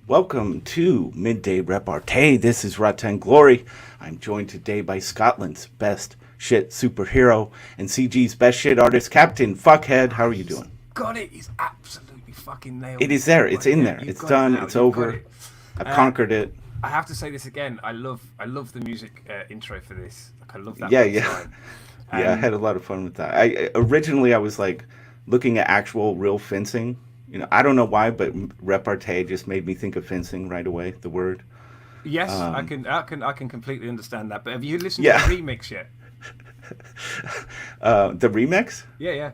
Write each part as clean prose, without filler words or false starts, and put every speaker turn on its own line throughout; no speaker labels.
Welcome to Midday Repartee. This is Ratan Glory. I'm joined today by Scotland's best shit superhero and CG's best shit artist, Captain Fuckhead. How are you doing?
Got it. He's absolutely fucking nailed
It
it.
is there. It's in
Yeah,
there.
you've
It's
got it
done.
now.
It's
You've got
over.
it.
I've
Uh,
conquered it.
I have to say this again. I love the music intro for this. Like I love that
Yeah,
bass
yeah.
line.
Yeah, I
And
had a lot of fun with that. I was like looking at actual real fencing. I don't know why, but repartee just made me think of fencing right away, the word.
yes, I
Um,
can, I can, I can completely understand that. But have you listened to the
yeah.
remix yet?
The remix?
Yeah, yeah.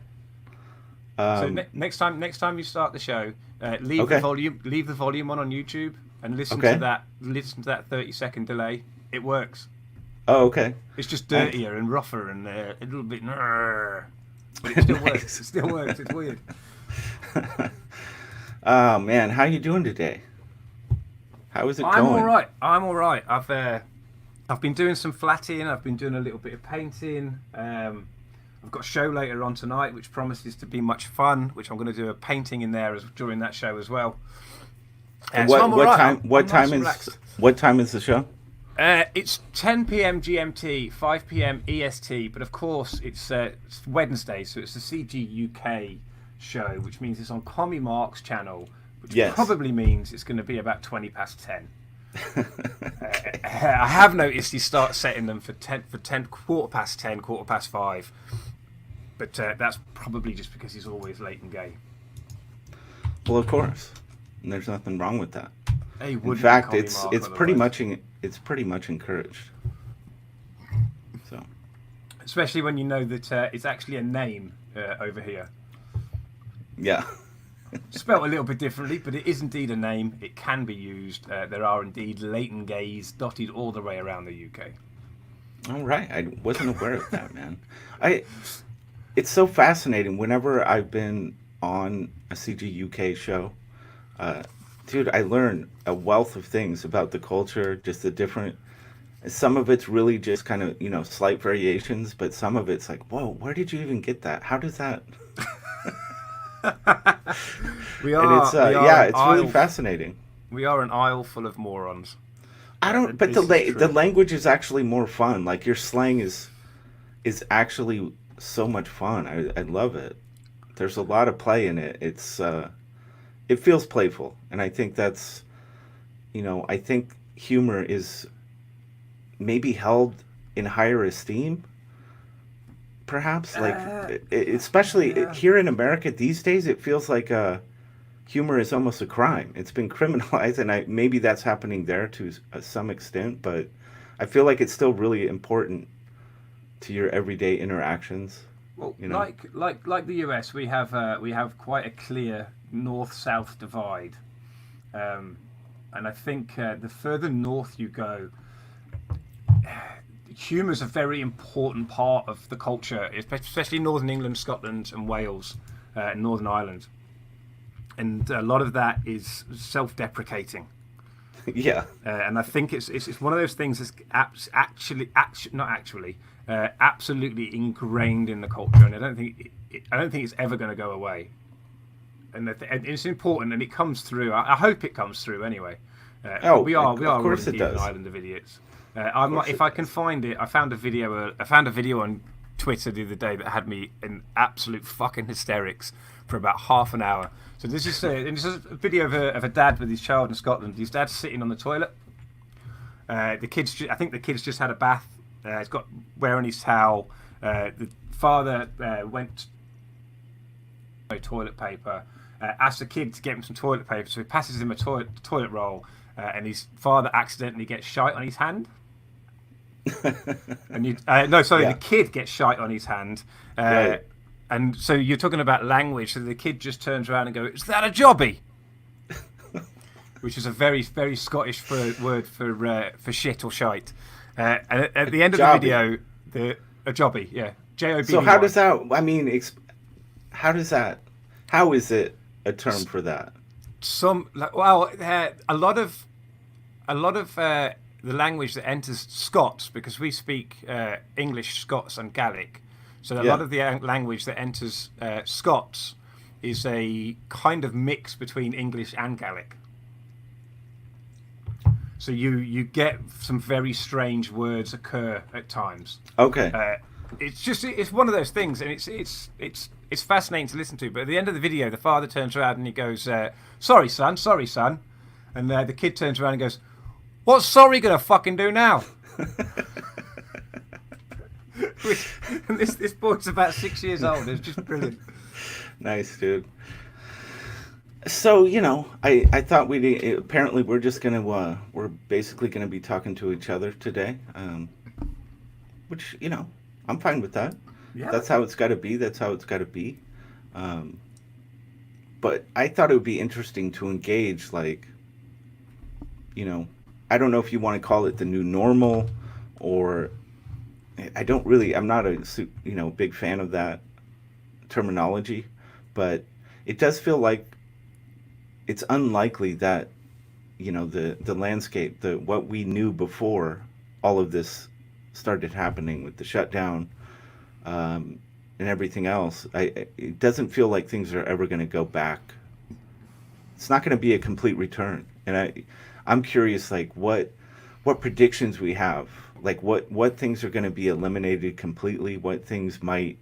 So
Um,
next time you start the show,
okay.
leave the volume on YouTube, and
Okay.
listen to that 30-second delay. It works.
Oh, okay.
It's just
I,
dirtier and rougher and a little bit, but it still works.
nice.
It still works. It's weird.
Oh man, how you doing today? How is it
I'm all
going?
right. I'm all right. I've been doing some flatting. I've been doing a little bit of painting. I've got a show later on tonight, which promises to be much fun. Which I'm going to do a painting in there during that show as well.
And
So
what
I'm all
what
right.
time
I'm nice and
is
relaxed.
the show?
It's 10 p.m. GMT, 5 p.m. EST, but of course it's Wednesday, so it's the CG UK show, which means it's on Commie Mark's channel, which
Yes.
probably means it's going to be about 20 past 10. I have noticed he starts setting them for 10, quarter past 10, quarter past 5, but that's probably just because he's always late and gay.
Well, of course. And there's nothing wrong with that.
He
In
wouldn't be
fact,
Commie
it's
Mark
it's pretty
otherwise.
much it's pretty much encouraged. So,
Especially when you know that it's actually a name over here.
yeah.
Spelt a little bit differently, but it is indeed a name. It can be used. There are indeed latent gays dotted all the way around the UK.
All right. I wasn't aware of that, man. I It's so fascinating whenever I've been on a CG UK show. Uh, dude, I learn a wealth of things about the culture, just the different. Some of it's really just kind of, slight variations, but some of it's like, whoa, where did you even get that? How does that?
We
And
are,
it's,
we are
yeah,
an
it's really
aisle.
fascinating.
We are an aisle full of morons.
I don't, but
This is
the
true.
language is actually more fun. Like your slang is actually so much fun. I love it. There's a lot of play in it. It feels playful, and I think I think humor is maybe held in higher esteem, perhaps. Like, especially
Yeah.
here in America these days, it feels like humor is almost a crime. It's been criminalized, and maybe that's happening there to some extent, but I feel like it's still really important to your everyday interactions.
Well,
You know?
like the US, we have quite a clear north-south divide, um, and I think the further north you go, humour is a very important part of the culture, especially Northern England, Scotland, and Wales, and Northern Ireland. And a lot of that is self-deprecating,
Yeah,
and I think it's one of those things that's not actually absolutely ingrained in the culture, and I don't think it's ever going to go away. And it's important, and it comes through. I hope it comes through anyway. But
oh,
we
of
are all
course it
indeed an
does.
island of idiots.
Of course
If
it
I can
does.
find it, I found a video. I found a video on Twitter the other day that had me in absolute fucking hysterics for about half an hour. So this is a video of a dad with his child in Scotland. His dad's sitting on the toilet. I think the kid's just had a bath. He's got wearing his towel. The father went no toilet paper. Asks the kid to get him some toilet paper, so he passes him a toilet roll, and his father accidentally gets shite on his hand. And no, sorry,
Yeah,
the kid gets shite on his hand.
right.
And so you're talking about language. So the kid just turns around and goes, "Is that a jobby?" Which is a very, very Scottish word for shit or shite. And at the end of the
Jobby.
video, a jobby, yeah,
So how
JOBBY.
does that? I mean, how does that? How is it a term for that?
A lot of the language that enters Scots, because we speak English, Scots, and Gaelic. So a lot
Yeah.
of the language that enters Scots is a kind of mix between English and Gaelic. So you get some very strange words occur at times.
Okay.
It's one of those things, and it's fascinating to listen to. But at the end of the video, the father turns around and he goes, sorry, son. And the kid turns around and goes, what's sorry gonna fucking do now? And this boy's about 6 years old. It's just brilliant.
Nice, dude. So, I thought apparently we're just we're basically gonna be talking to each other today, which, I'm fine with that.
Yeah.
That's how it's got to be. But I thought it would be interesting to engage, like, I don't know if you want to call it the new normal, or I'm not a big fan of that terminology, but it does feel like it's unlikely that the landscape, what we knew before all of this started happening with the shutdown and everything else. It doesn't feel like things are ever going to go back. It's not going to be a complete return, and I'm curious, like what predictions we have, like what things are going to be eliminated completely, what things might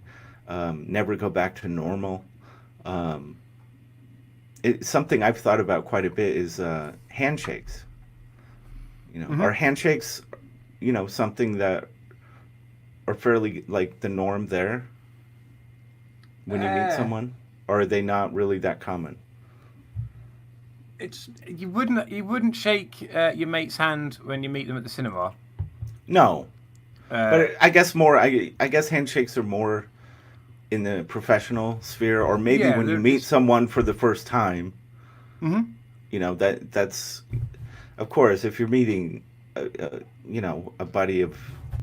never go back to normal. Something I've thought about quite a bit is handshakes. Are handshakes, something that are fairly like the norm there when you meet someone, or are they not really that common?
You wouldn't shake your mate's hand when you meet them at the cinema.
No, but I guess I guess handshakes are more in the professional sphere, or maybe when you meet someone for the first time. That's, of course, if you're meeting a buddy of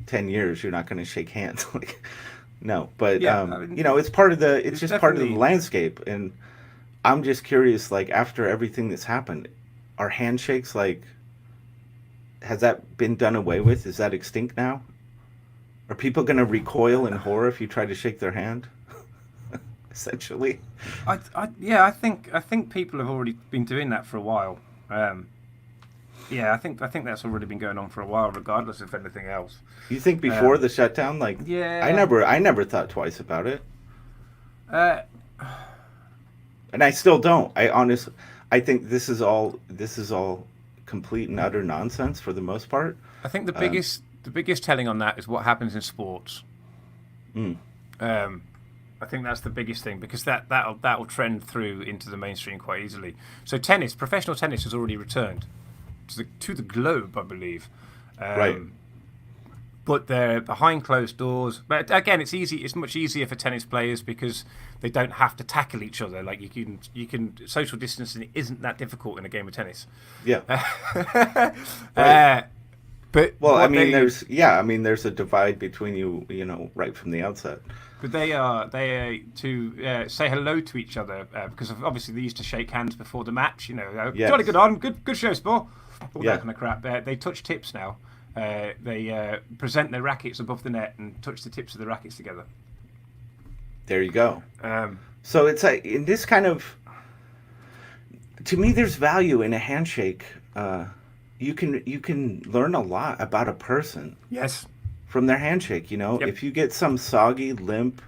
10 years, you're not going to shake hands. No, but it's part of it's just part of the landscape. And I'm just curious, like, after everything that's happened, are handshakes, like, has that been done away with? Is that extinct now? Are people going to recoil in horror if you try to shake their hand? Essentially.
I think people have already been doing that for a while. I think that's already been going on for a while, regardless of anything else.
You think before the shutdown, like, I never thought twice about it. And I still don't. I think this is all complete and utter nonsense for the most part.
I think the biggest telling on that is what happens in sports. I think that's the biggest thing, because that'll trend through into the mainstream quite easily. So professional tennis has already returned to the globe, I believe.
Right.
But they're behind closed doors. But again, it's easy. It's much easier for tennis players because they don't have to tackle each other. Like you can social distancing isn't that difficult in a game of tennis.
Yeah.
Right. But
there's a divide between you, right from the outset.
But they are to say hello to each other because obviously they used to shake hands before the match.
Yes.
Jolly good on, good show, sport. All
that
kind of crap. They touch tips now. They present their rackets above the net and touch the tips of the rackets together.
There you go. So it's like in this kind of. To me, there's value in a handshake. You can learn a lot about a person.
Yes.
From their handshake,
Yep.
If you get some soggy, limp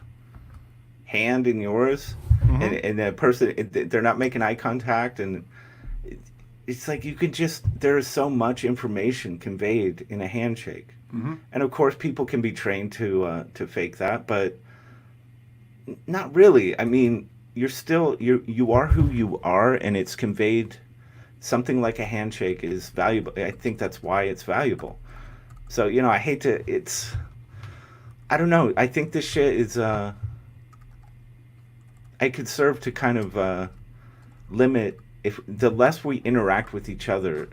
hand in yours, and the person, they're not making eye contact, and it's like there is so much information conveyed in a handshake, and of course people can be trained to fake that, but not really. I mean, you are who you are, and it's conveyed. Something like a handshake is valuable. I think that's why it's valuable. So, I hate to, I don't know. I think this shit is, I could serve to kind of limit, if the less we interact with each other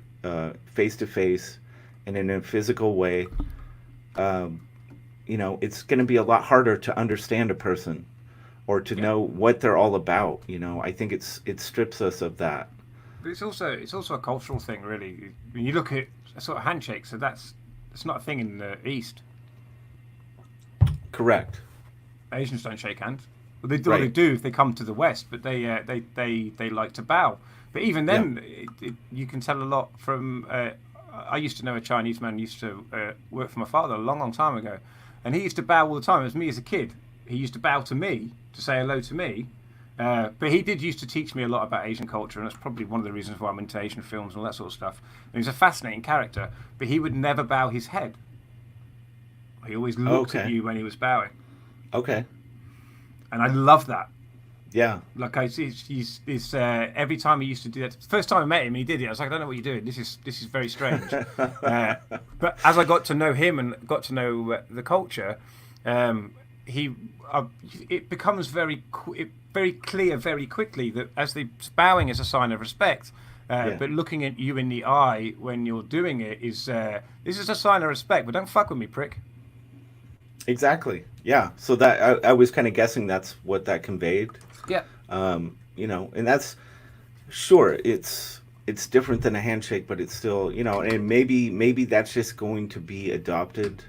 face to face and in a physical way, it's going to be a lot harder to understand a person or to know what they're all about. I think it strips us of that.
But it's also a cultural thing, really. When you look at a sort of handshake, so it's not a thing in the East.
Correct.
Asians don't shake hands. Well, they do if they come to the West, but they like to bow. But even then, you can tell a lot from I used to know a Chinese man who used to work for my father a long, long time ago, and he used to bow all the time. It was me as a kid. He used to bow to me to say hello to me. But he did used to teach me a lot about Asian culture, and that's probably one of the reasons why I'm into Asian films and all that sort of stuff. And he's a fascinating character, but he would never bow his head. He always looked at you when he was bowing.
Okay.
And I love that.
Yeah.
Like he's every time he used to do that. First time I met him, he did it. I was like, I don't know what you're doing. This is very strange. But as I got to know him and got to know the culture, it becomes very clear very quickly that as the bowing is a sign of respect, but looking at you in the eye when you're doing it is this is a sign of respect. But don't fuck with me, prick.
Exactly. Yeah. So that I was kind of guessing that's what that conveyed.
Yeah.
You know, and that's sure it's different than a handshake, but it's still, you know, and maybe that's just going to be adopted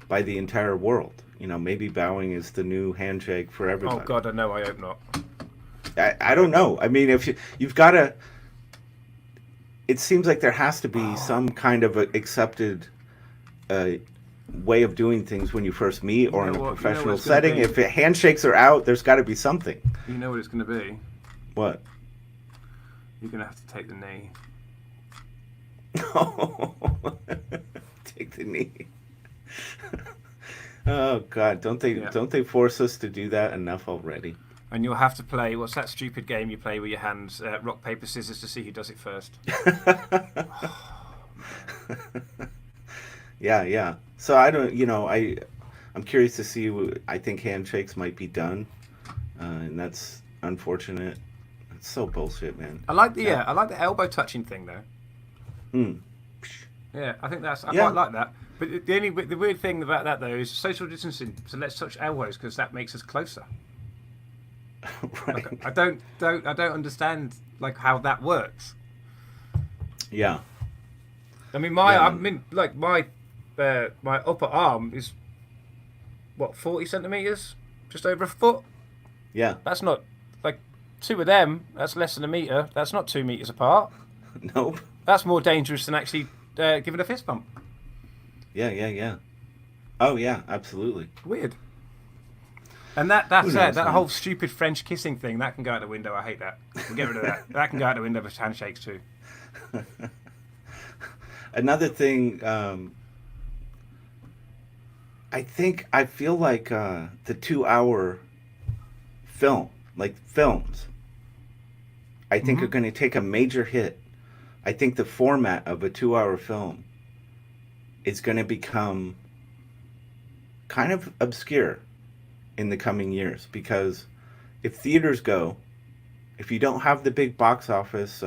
by the entire world. You know, maybe bowing is the new handshake for everybody.
Oh God, I know. I hope not.
I don't know. I mean, if you've got to, it seems like there has to be some kind of accepted way of doing things when you first meet or in a professional setting. If handshakes are out, there's got to be something.
You know what it's going to be?
What?
You're going to have to take the knee.
Take the knee. Oh God! Don't they force us to do that enough already?
And you'll have to play. What's that stupid game you play with your hands? Rock paper scissors to see who does it first.
Yeah. So I don't. You know, I'm curious to see. I think handshakes might be done, and that's unfortunate. It's so bullshit, man.
I like the elbow touching thing though. Yeah, I think I quite like that. But the weird thing about that though is social distancing. So let's touch elbows because that makes us closer.
Right.
Like, I don't understand like how that works.
Yeah.
I mean my upper arm is what 40 centimeters, just over a foot.
Yeah.
That's not like two of them. That's less than a meter. That's not 2 meters apart.
Nope.
That's more dangerous than actually giving a fist bump.
Yeah. Oh yeah, absolutely.
Weird. And that's it. That
man?
whole stupid French kissing thing, that can go out the window. I hate that. We'll get rid of that. That can go out the window for handshakes too.
Another thing, I feel like the 2-hour films, I think are going to take a major hit. I think the format of a 2-hour film is going to become kind of obscure in the coming years, because if theaters go, if you don't have the big box office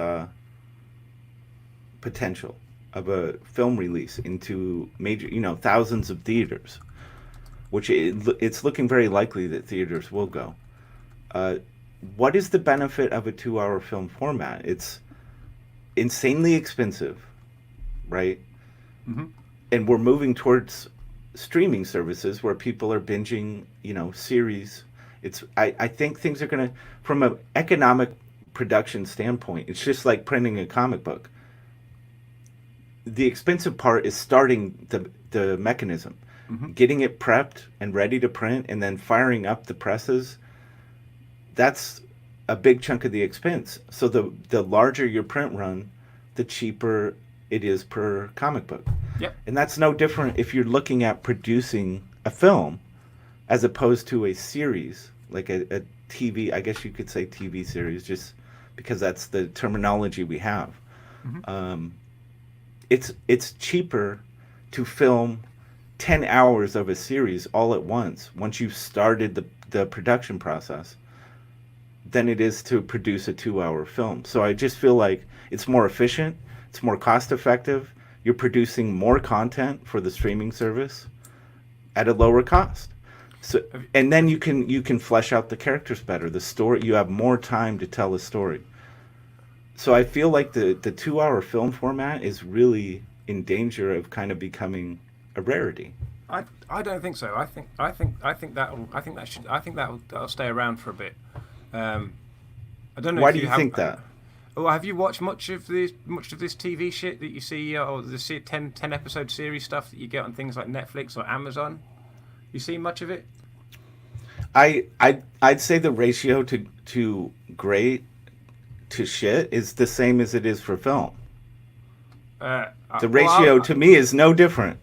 potential of a film release into major, thousands of theaters, which it's looking very likely that theaters will go. What is the benefit of a 2-hour film format? It's insanely expensive, right?
Mm-hmm.
And we're moving towards streaming services where people are binging, series. I think things are going to, from an economic production standpoint, it's just like printing a comic book. The expensive part is starting the mechanism, getting it prepped and ready to print, and then firing up the presses. That's a big chunk of the expense. So the larger your print run, the cheaper it is per comic book.
Yep.
And that's no different if you're looking at producing a film as opposed to a series, like a TV, I guess you could say TV series, just because that's the terminology we have. Mm-hmm. It's cheaper to film 10 hours of a series all at once you've started the production process, than it is to produce a 2-hour film. So I just feel like it's more efficient, it's more cost effective, you're producing more content for the streaming service at a lower cost. So, and then you can flesh out the characters better, the story, you have more time to tell a story. So I feel like the 2-hour film format is really in danger of kind of becoming a rarity.
I don't think so. I think that'll stay around for a bit. I don't know.
Why do you think that?
Oh, have you watched much of this TV shit that you see, or the 10 episode series stuff that you get on things like Netflix or Amazon? You seen much of it?
I'd say the ratio to great to shit is the same as it is for film. The ratio to me is no different.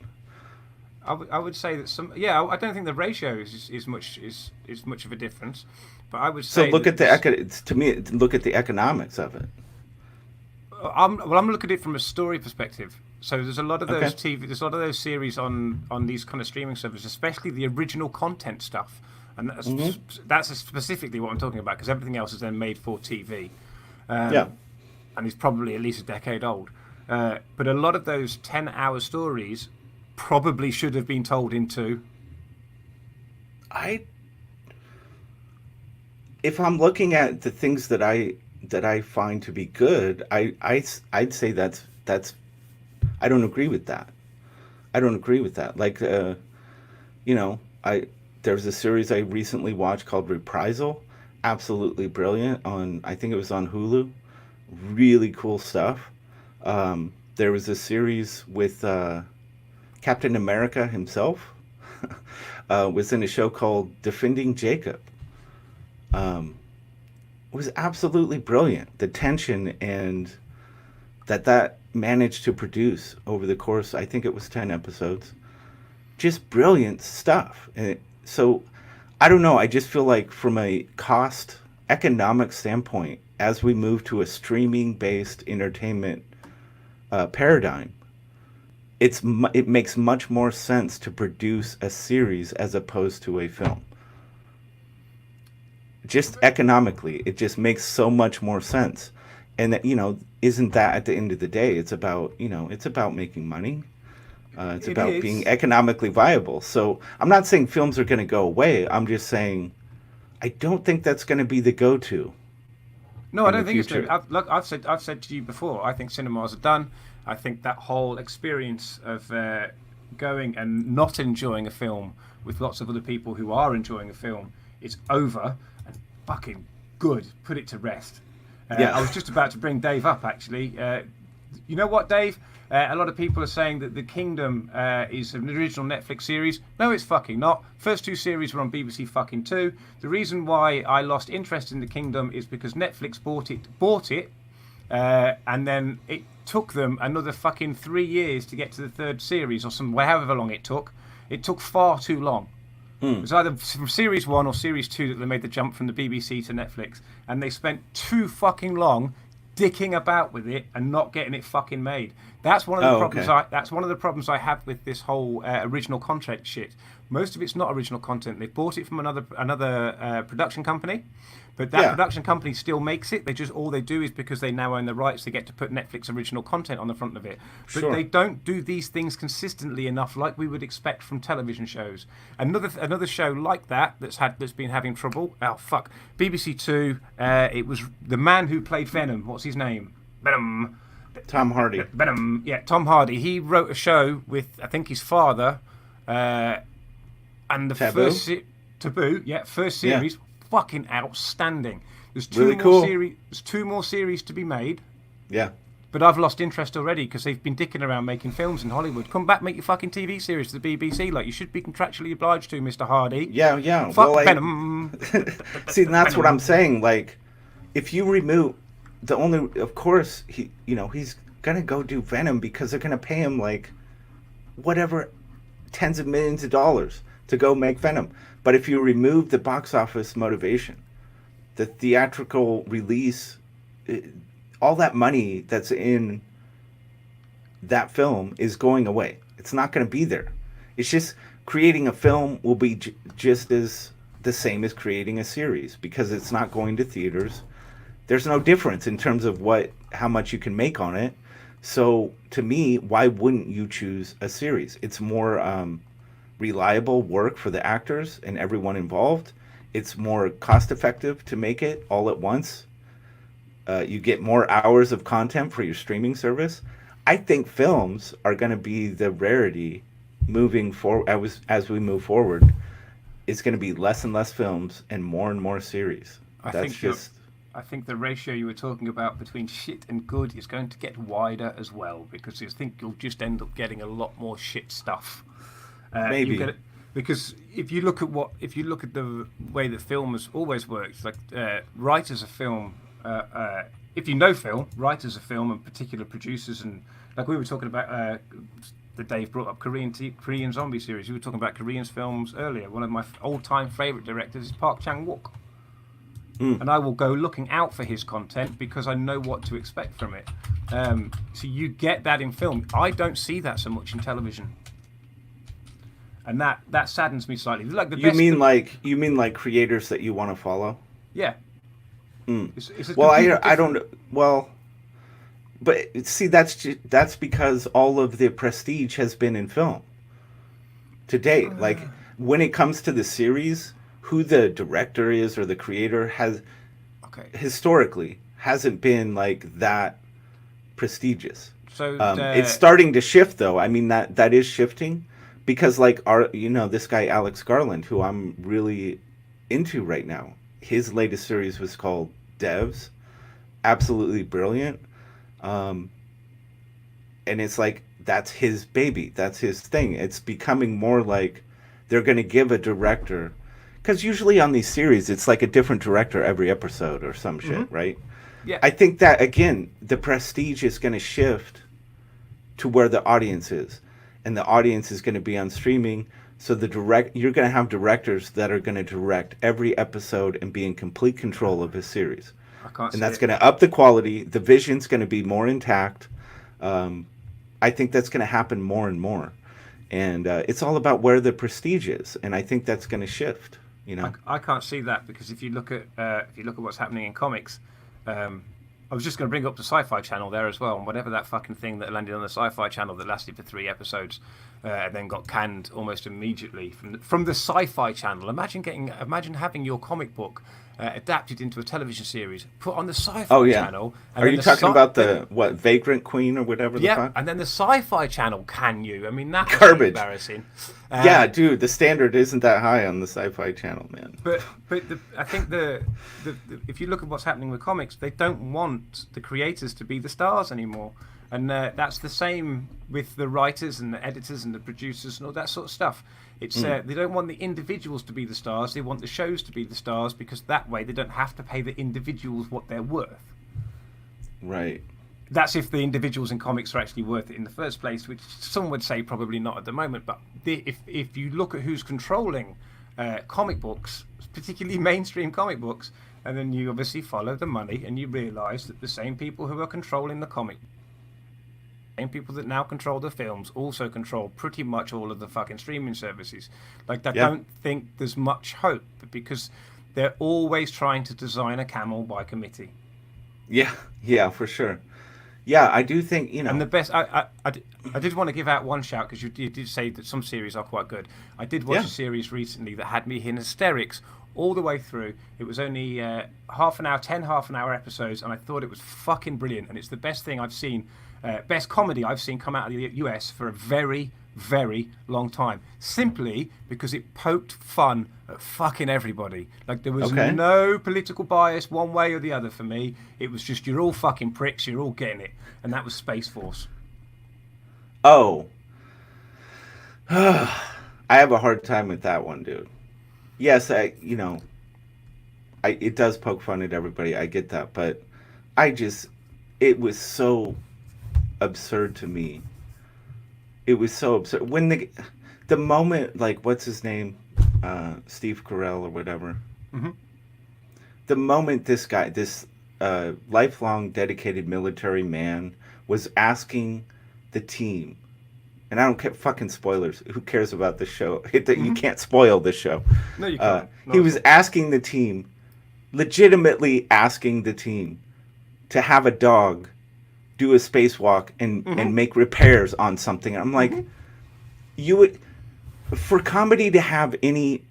I would say that some. Yeah, I don't think the ratio is much of a difference, but I would say.
So look at to me, look at the economics of it.
I'm looking at it from a story perspective. So there's a lot of those there's a lot of those series on these kind of streaming services, especially the original content stuff, and that's specifically what I'm talking about, because everything else is then made for TV. And it's probably at least a decade old. But a lot of those 10-hour stories probably should have been told in 2.
If I'm looking at the things that I find to be good, I'd say that's I don't agree with that. Like there's a series I recently watched called Reprisal, absolutely brilliant, I think it was on Hulu. Really cool stuff. There was a series with Captain America himself was in a show called Defending Jacob. It was absolutely brilliant. The tension and that managed to produce over the course, I think it was 10 episodes. Just brilliant stuff. And so I don't know. I just feel like from a cost economic standpoint, as we move to a streaming-based entertainment paradigm, it makes much more sense to produce a series as opposed to a film. Just economically, it just makes so much more sense. And that, isn't that at the end of the day, it's about making money. It's about being economically viable. So I'm not saying films are going to go away. I'm just saying I don't think that's going to be the go-to.
No, I don't think it's true. I've said to you before, I think cinemas are done. I think that whole experience of going and not enjoying a film with lots of other people who are enjoying a film is over, and fucking good. Put it to rest. I was just about to bring Dave up, actually. You know what, Dave? A lot of people are saying that The Kingdom is an original Netflix series. No, it's fucking not. First 2 series were on BBC fucking 2. The reason why I lost interest in The Kingdom is because Netflix bought it, and then it took them another fucking 3 years to get to the 3rd series, or however long it took. It took far too long. It was either from series 1 or series 2 that they made the jump from the BBC to Netflix, and they spent too fucking long dicking about with it and not getting it fucking made. That's one of the problems. That's one of the problems I have with this whole original content shit. Most of it's not original content. They bought it from another production company, but that production company still makes it. All they do is, because they now own the rights, they get to put Netflix original content on the front of it. But they don't do these things consistently enough, like we would expect from television shows. Another show like that's been having trouble. Oh fuck, BBC Two. It was the man who played Venom. What's his name? Venom.
Tom Hardy.
Venom. Yeah, Tom Hardy. He wrote a show with, I think, his father. And the Taboo, first series, fucking outstanding. There's two more series to be made.
Yeah.
But I've lost interest already because they've been dicking around making films in Hollywood. Come back, make your fucking TV series to the BBC, like you should be contractually obliged to, Mr. Hardy.
Yeah.
Fuck Venom.
See, that's what I'm saying. Like, if you remove of course, he's gonna go do Venom because they're gonna pay him like whatever, tens of millions of dollars to go make Venom. But if you remove the box office motivation, the theatrical release, all that money that's in that film is going away. It's not going to be there. It's just creating a film will be just as the same as creating a series, because it's not going to theaters. There's no difference in terms of how much you can make on it. So to me, why wouldn't you choose a series? It's more reliable work for the actors and everyone involved. It's more cost effective to make it all at once. You get more hours of content for your streaming service. I think films are going to be the rarity moving forward. As we move forward, it's going to be less and less films and more series.
I think the ratio you were talking about between shit and good is going to get wider as well, because I think you'll just end up getting a lot more shit stuff.
Maybe.
Because if you look at the way that film has always worked, like writers of film, if you know film, writers of film, and particular producers, and like we were talking about. That Dave brought up Korean zombie series. We were talking about Korean films earlier. One of my all-time favourite directors is Park Chan-wook. And I will go looking out for his content because I know what to expect from it. So you get that in film. I don't see that so much in television, and that saddens me slightly. Like
you mean like creators that you want to follow?
Yeah.
Well, I don't. Well, but see, that's because all of the prestige has been in film to date. Like when it comes to the series, who the director is or the creator has historically hasn't been like that prestigious.
So
it's starting to shift, though. I mean that is shifting because like this guy Alex Garland, who I'm really into right now. His latest series was called Devs, absolutely brilliant. And it's like that's his baby, that's his thing. It's becoming more like they're going to give a director, because usually on these series it's like a different director every episode or some shit, right?
Yeah.
I think that again the prestige is going to shift to where the audience is, and the audience is going to be on streaming. So you're going to have directors that are going to direct every episode and be in complete control of his series. And that's going to up the quality. The vision's going to be more intact. I think that's going to happen more and more. And it's all about where the prestige is. And I think that's going to shift.
I can't see that because if you look at what's happening in comics, I was just going to bring up the Sci-Fi Channel there as well. And whatever that fucking thing that landed on the Sci-Fi Channel that lasted for 3 episodes and then got canned almost immediately from the Sci-Fi Channel. Imagine having your comic book adapted into a television series, put on the Sci-Fi Channel. And
are you talking about the Vagrant Queen or whatever?
Yeah, and then the Sci-Fi Channel can you? I mean, that's
garbage.
Embarrassing.
Yeah, dude, the standard isn't that high on the Sci-Fi Channel, man.
But I think the if you look at what's happening with comics, they don't want the creators to be the stars anymore, and that's the same with the writers and the editors and the producers and all that sort of stuff. It's they don't want the individuals to be the stars. They want the shows to be the stars because that way they don't have to pay the individuals what they're worth.
Right.
That's if the individuals in comics are actually worth it in the first place, which some would say probably not at the moment. But if you look at who's controlling comic books, particularly mainstream comic books, and then you obviously follow the money and you realise that the same people who are controlling the comic, same people that now control the films, also control pretty much all of the fucking streaming services. Like, I don't think there's much hope because they're always trying to design a camel by committee.
Yeah, for sure. Yeah, I do think,
And the best, I did want to give out one shout because you did say that some series are quite good. I did watch a series recently that had me in hysterics all the way through. It was only 10 half-an-hour episodes, and I thought it was fucking brilliant. And it's the best thing I've seen, best comedy I've seen come out of the US for a very, very long time. Simply because it poked fun at fucking everybody. Like, there was no political bias one way or the other for me. It was just, you're all fucking pricks, you're all getting it. And that was Space Force.
Oh. I have a hard time with that one, dude. Yes, it does poke fun at everybody. I get that. But it was so absurd to me. It was so absurd. When the moment, like, what's his name? Steve Carell or whatever. Mm-hmm. The moment this guy, this lifelong dedicated military man, was asking the team, and I don't care, fucking spoilers. Who cares about the show? You can't spoil this show.
No, you can't.
He was asking the team, legitimately asking the team, to have a dog do a spacewalk and make repairs on something. I'm like, you would, for comedy to have any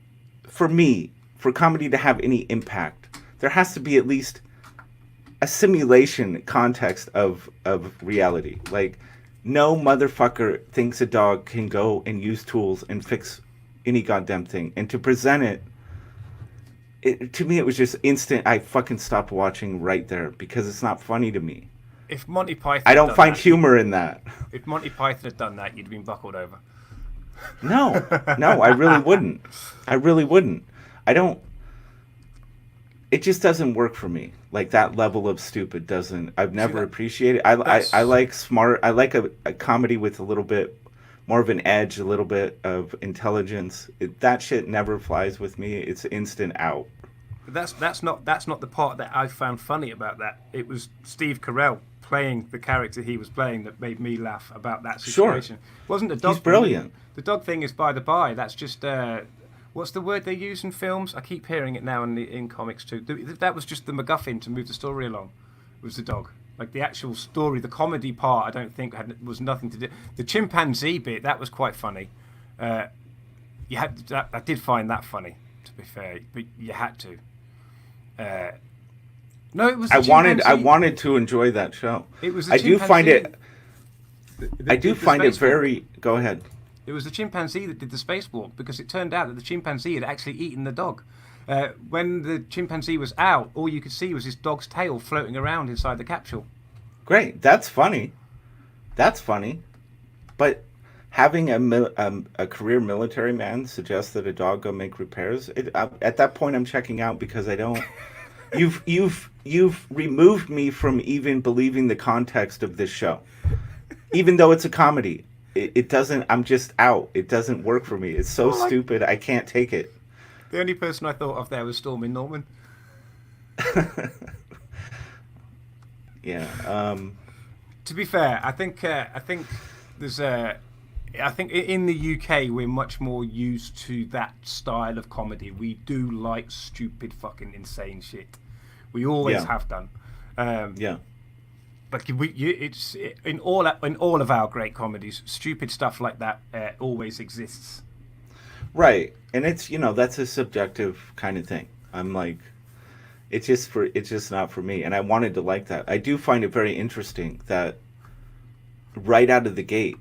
impact, there has to be at least a simulation context of reality. Like, no motherfucker thinks a dog can go and use tools and fix any goddamn thing. And to present it, to me, it was just instant. I fucking stopped watching right there because it's not funny to me.
If Monty Python,
I don't find humor in that.
If Monty Python had done that, you'd have been buckled over.
No, I really wouldn't. I really wouldn't. I don't. It just doesn't work for me. Like that level of stupid doesn't. I've never appreciated. I like smart. I like a comedy with a little bit more of an edge, a little bit of intelligence. That shit never flies with me. It's instant out.
But that's not the part that I found funny about that. It was Steve Carell playing the character he was playing that made me laugh about that situation.
Sure.
It wasn't the dog.
He's brilliant.
The dog thing is by the by. That's just what's the word they use in films? I keep hearing it now in comics too. That was just the MacGuffin to move the story along. Was the dog. Like the actual story, the comedy part, I don't think was nothing to do. The chimpanzee bit, that was quite funny. I did find that funny, to be fair, but you had to. No, it was. I
wanted to enjoy that show.
It was.
I do find it. I do find it very. Go ahead.
It was the chimpanzee that did the spacewalk because it turned out that the chimpanzee had actually eaten the dog. When the chimpanzee was out, all you could see was his dog's tail floating around inside the capsule. Great,
that's funny. That's funny, but having a career military man suggest that a dog go make repairs. At that point, I'm checking out because I don't. You've removed me from even believing the context of this show, even though it's a comedy. It doesn't. I'm just out. It doesn't work for me. It's so stupid. I can't take it.
The only person I thought of there was Stormy Norman.
Yeah.
To be fair, I think there's I think in the UK we're much more used to that style of comedy. We do like stupid, fucking insane shit. We always have done.
Yeah.
But it's in all of our great comedies, stupid stuff like that always exists.
Right, and it's that's a subjective kind of thing. I'm like, it's just not for me, and I wanted to like that. I do find it very interesting that right out of the gate,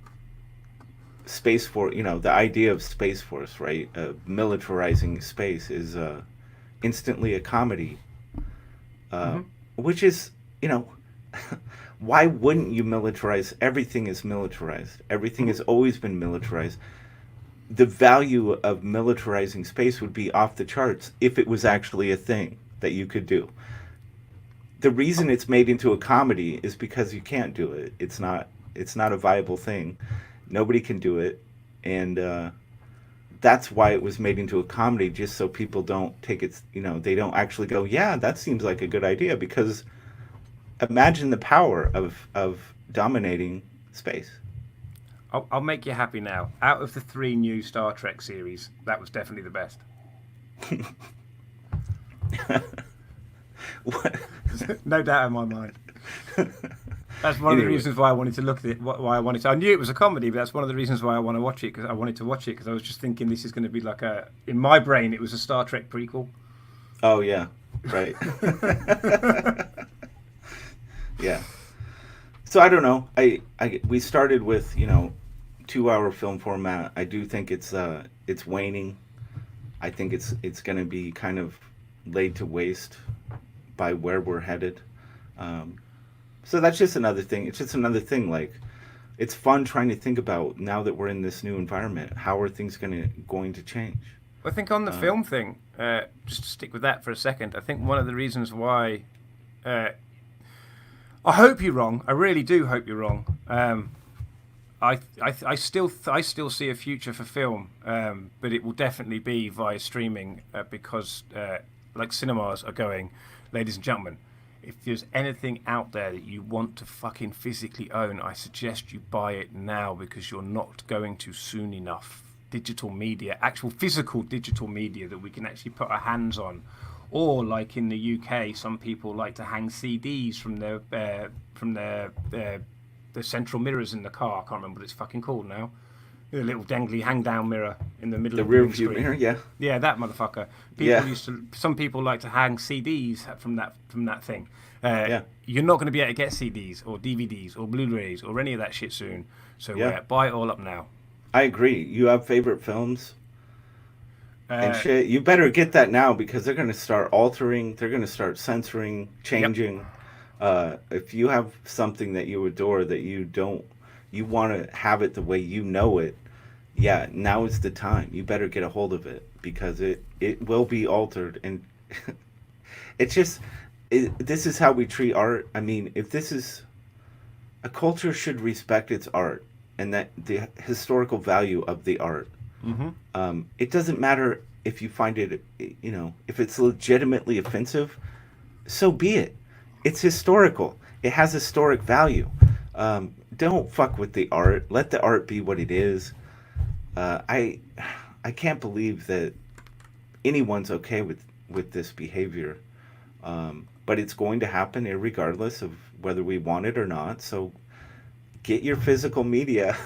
Space Force, the idea of Space Force, right, militarizing space is instantly a comedy, which is why wouldn't you militarize? Everything is militarized. Everything has always been militarized. The value of militarizing space would be off the charts if it was actually a thing that you could do. The reason it's made into a comedy is because you can't do it. It's not a viable thing. Nobody can do it. And that's why it was made into a comedy, just so people don't take it, they don't actually go, yeah, that seems like a good idea, because imagine the power of dominating space.
I'll make you happy now. Out of the 3 new Star Trek series, that was definitely the best.
What?
No doubt in my mind. That's one of the reasons why I wanted to look at it. Why I wanted to. I knew it was a comedy, but that's one of the reasons why I want to watch it. Because I wanted to watch it because I was just thinking this is going to be like in my brain, it was a Star Trek prequel.
Oh yeah, right. Yeah. So I don't know. We started with 2-hour film format. I do think it's waning. I think it's going to be kind of laid to waste by where we're headed. So that's just another thing. It's just another thing. Like, it's fun trying to think about, now that we're in this new environment, how are things going to change?
I think on the film thing, just to stick with that for a second, I think one of the reasons why I hope you're wrong. I really do hope you're wrong. I still see a future for film, but it will definitely be via streaming because, like cinemas are going, ladies and gentlemen, if there's anything out there that you want to fucking physically own, I suggest you buy it now because you're not going to soon enough. Digital media, actual physical digital media that we can actually put our hands on. Or like in the UK, some people like to hang CDs from their central mirrors in the car. I can't remember what it's fucking called now. The little dangly hang down mirror in the middle of the
rear view mirror, yeah.
Yeah, that motherfucker. Some people like to hang CDs from that thing. You're not going to be able to get CDs or DVDs or Blu-rays or any of that shit soon. So buy it all up now.
I agree. You have favorite films? and shit. You better get that now because they're going to start altering. They're going to start censoring,
Yep.
changing. If you have something that you adore that you don't, you want to have it the way you know it. Yeah, now is the time. You better get a hold of it because it will be altered, and it's just this is how we treat art. I mean, if this is a culture should respect its art and that the historical value of the art. It doesn't matter if you find it, if it's legitimately offensive, so be it. It's historical. It has historic value. Don't fuck with the art. Let the art be what it is. I can't believe that anyone's okay with this behavior. But it's going to happen regardless of whether we want it or not. So get your physical media,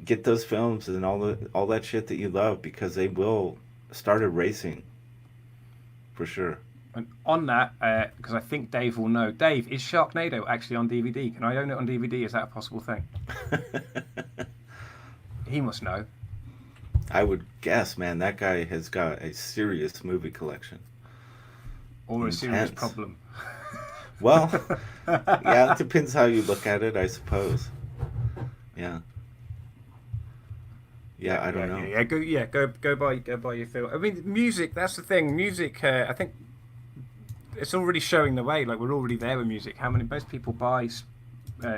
get those films and all that shit that you love because they will start erasing, for sure.
And on that, because I think Dave will know. Dave, is Sharknado actually on DVD? Can I own it on DVD? Is that a possible thing? He must know.
I would guess, man, that guy has got a serious movie collection.
Or a serious problem.
Well, yeah, it depends how you look at it, I suppose. Yeah. Yeah, I don't know.
Go buy your film. I mean, music. That's the thing. Music. I think it's already showing the way. Like we're already there with music. Most people buy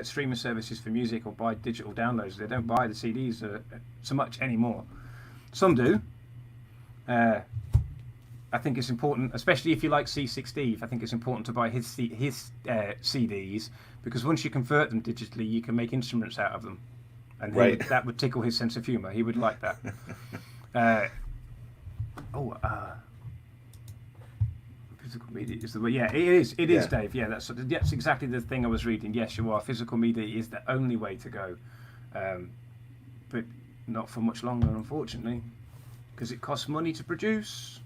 streaming services for music or buy digital downloads. They don't buy the CDs so much anymore. Some do. I think it's important, especially if you like C6 Steve. I think it's important to buy his CDs because once you convert them digitally, you can make instruments out of them, and that would tickle his sense of humor. He would like that. Physical media is the way. Yeah, it is. It is, Dave. Yeah, that's exactly the thing I was reading. Yes, you are. Physical media is the only way to go, but not for much longer, unfortunately, because it costs money to produce.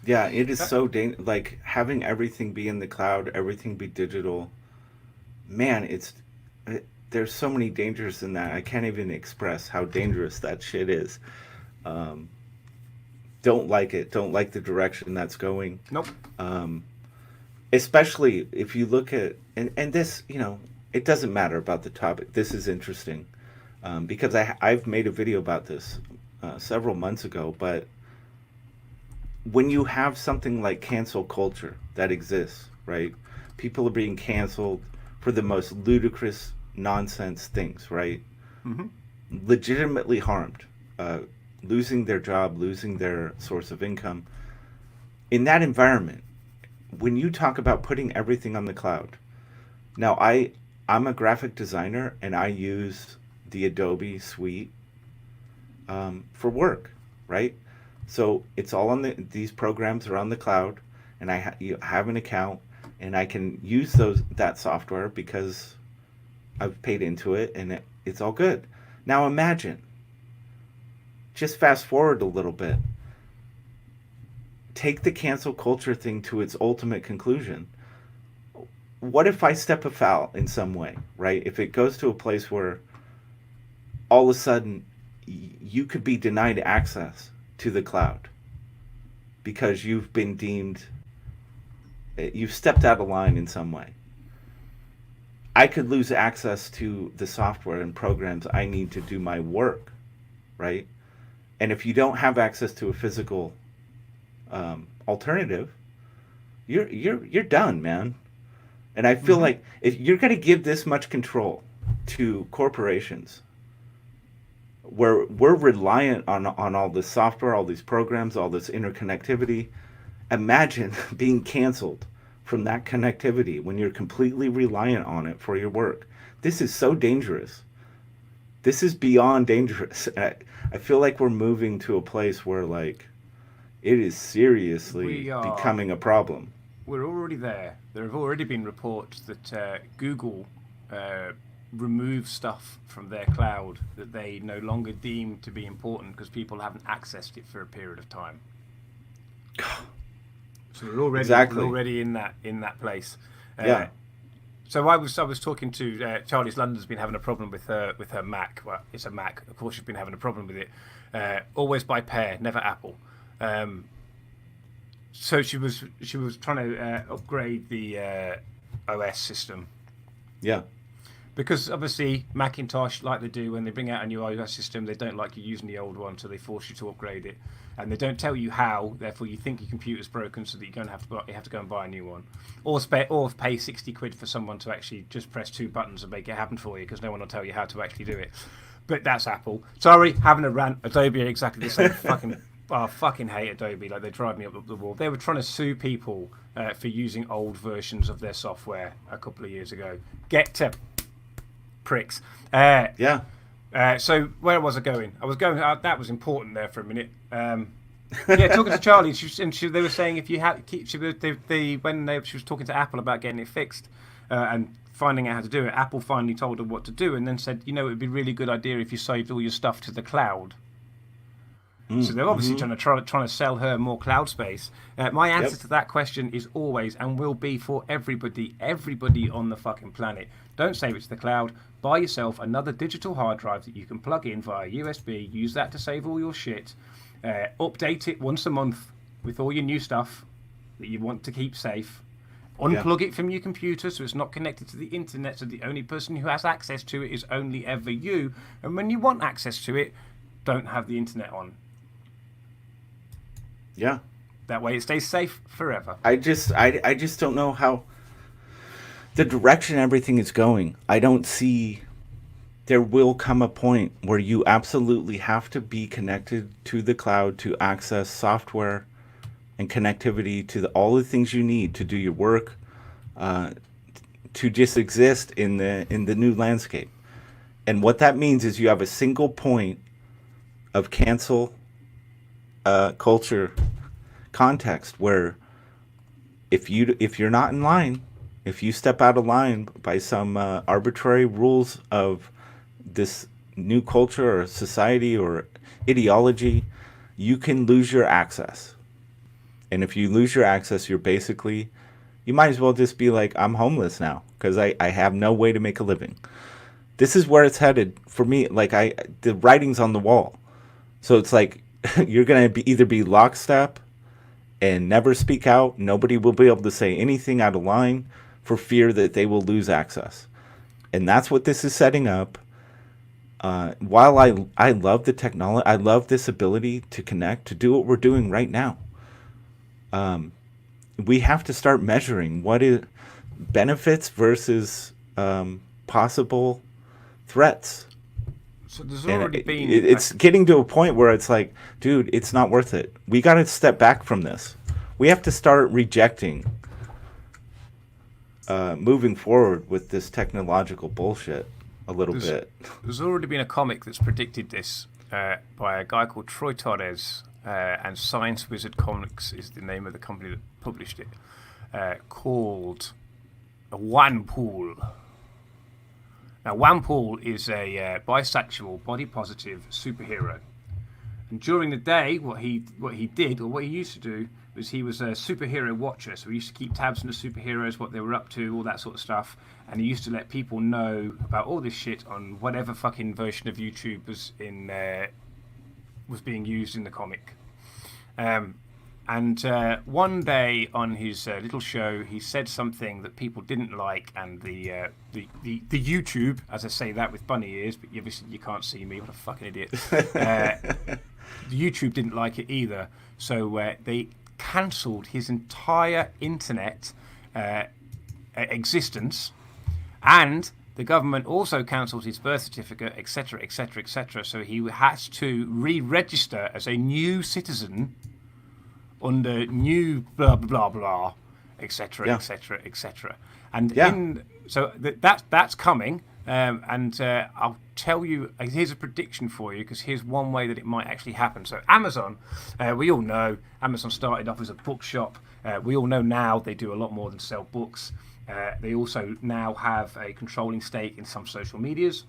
Yeah, it is so dangerous. Like having everything be in the cloud, everything be digital. Man, there's so many dangers in that. I can't even express how dangerous that shit is. Don't like it. Don't like the direction that's going.
Nope.
Especially if you look at and this, it doesn't matter about the topic. This is interesting because I've made a video about this several months ago, but when you have something like cancel culture that exists, right? People are being canceled for the most ludicrous nonsense things, right?
Mm-hmm.
Legitimately harmed, losing their job, losing their source of income. In that environment, when you talk about putting everything on the cloud, now I'm a graphic designer and I use the Adobe suite for work, right? So it's all on these programs are on the cloud, and you have an account, and I can use that software because I've paid into it, and it's all good. Now imagine, just fast forward a little bit, take the cancel culture thing to its ultimate conclusion. What if I step afoul in some way, right? If it goes to a place where all of a sudden you could be denied access to the cloud because you've stepped out of line in some way. I could lose access to the software and programs I need to do my work, right? And if you don't have access to a physical alternative, you're done, man. And I feel like if you're going to give this much control to corporations, where we're reliant on all this software, all these programs, all this interconnectivity. Imagine being canceled from that connectivity when you're completely reliant on it for your work. This is so dangerous. This is beyond dangerous. I feel like we're moving to a place where it is seriously becoming a problem.
We're already there. There have already been reports that Google remove stuff from their cloud that they no longer deem to be important because people haven't accessed it for a period of time. So we're already in that place.
Yeah.
So I was talking to Charlie's London's been having a problem with her Mac. Well, it's a Mac, of course. She's been having a problem with it. Always by pair, never Apple. So she was trying to upgrade the OS system.
Yeah.
Because obviously Macintosh, like they do when they bring out a new iOS system, they don't like you using the old one, so they force you to upgrade it, and they don't tell you how. Therefore, you think your computer's broken, so that you have to go and buy a new one, or pay £60 for someone to actually just press 2 buttons and make it happen for you, because no one will tell you how to actually do it. But that's Apple. Sorry, having a rant. Adobe are exactly the same. I fucking hate Adobe. Like, they drive me up the wall. They were trying to sue people for using old versions of their software a couple of years ago. Get to pricks.
Yeah.
So where was I going? I was going. That was important there for a minute. Yeah, talking to Charlie, they were saying if you had, she was talking to Apple about getting it fixed and finding out how to do it. Apple finally told her what to do, and then said, it would be a really good idea if you saved all your stuff to the cloud. So they're obviously trying to sell her more cloud space. My answer to that question is always and will be for everybody on the fucking planet. Don't save it to the cloud. Buy yourself another digital hard drive that you can plug in via USB. Use that to save all your shit. Update it once a month with all your new stuff that you want to keep safe. Unplug it from your computer so it's not connected to the internet, so the only person who has access to it is only ever you. And when you want access to it, don't have the internet on.
Yeah.
That way it stays safe forever.
I just don't know how the direction everything is going. I don't see. There will come a point where you absolutely have to be connected to the cloud to access software and connectivity to all the things you need to do your work, to just exist in the new landscape. And what that means is you have a single point of cancel culture context where if you're not in line, if you step out of line by some arbitrary rules of this new culture or society or ideology, you can lose your access. And if you lose your access, you might as well just be like, I'm homeless now because I have no way to make a living. This is where it's headed for me. Like, the writing's on the wall. So it's like, you're going to either be lockstep and never speak out. Nobody will be able to say anything out of line for fear that they will lose access. And that's what this is setting up. While I love the technology, I love this ability to connect, to do what we're doing right now. We have to start measuring what is benefits versus possible threats.
So there's already been...
It's getting to a point where it's like, dude, it's not worth it. We got to step back from this. We have to start rejecting moving forward with this technological bullshit a little bit.
There's already been a comic that's predicted this by a guy called Troy Torres, and Science Wizard Comics is the name of the company that published it, called Wanpool. Now, Wanpool is a bisexual, body-positive superhero. And during the day, what he used to do, was he was a superhero watcher. So he used to keep tabs on the superheroes, what they were up to, all that sort of stuff. And he used to let people know about all this shit on whatever fucking version of YouTube was being used in the comic. And one day on his little show, he said something that people didn't like, and the YouTube, as I say that with bunny ears, but obviously you can't see me, what a fucking idiot. The YouTube didn't like it either, so they cancelled his entire internet existence, and the government also cancelled his birth certificate, etc., etc., etc. So he has to re-register as a new citizen under new blah blah blah, etc., etc., etc. And that's coming. And I'll tell you, here's a prediction for you, because here's one way that it might actually happen. So Amazon, we all know, Amazon started off as a bookshop. We all know now they do a lot more than sell books. They also now have a controlling stake in some social medias.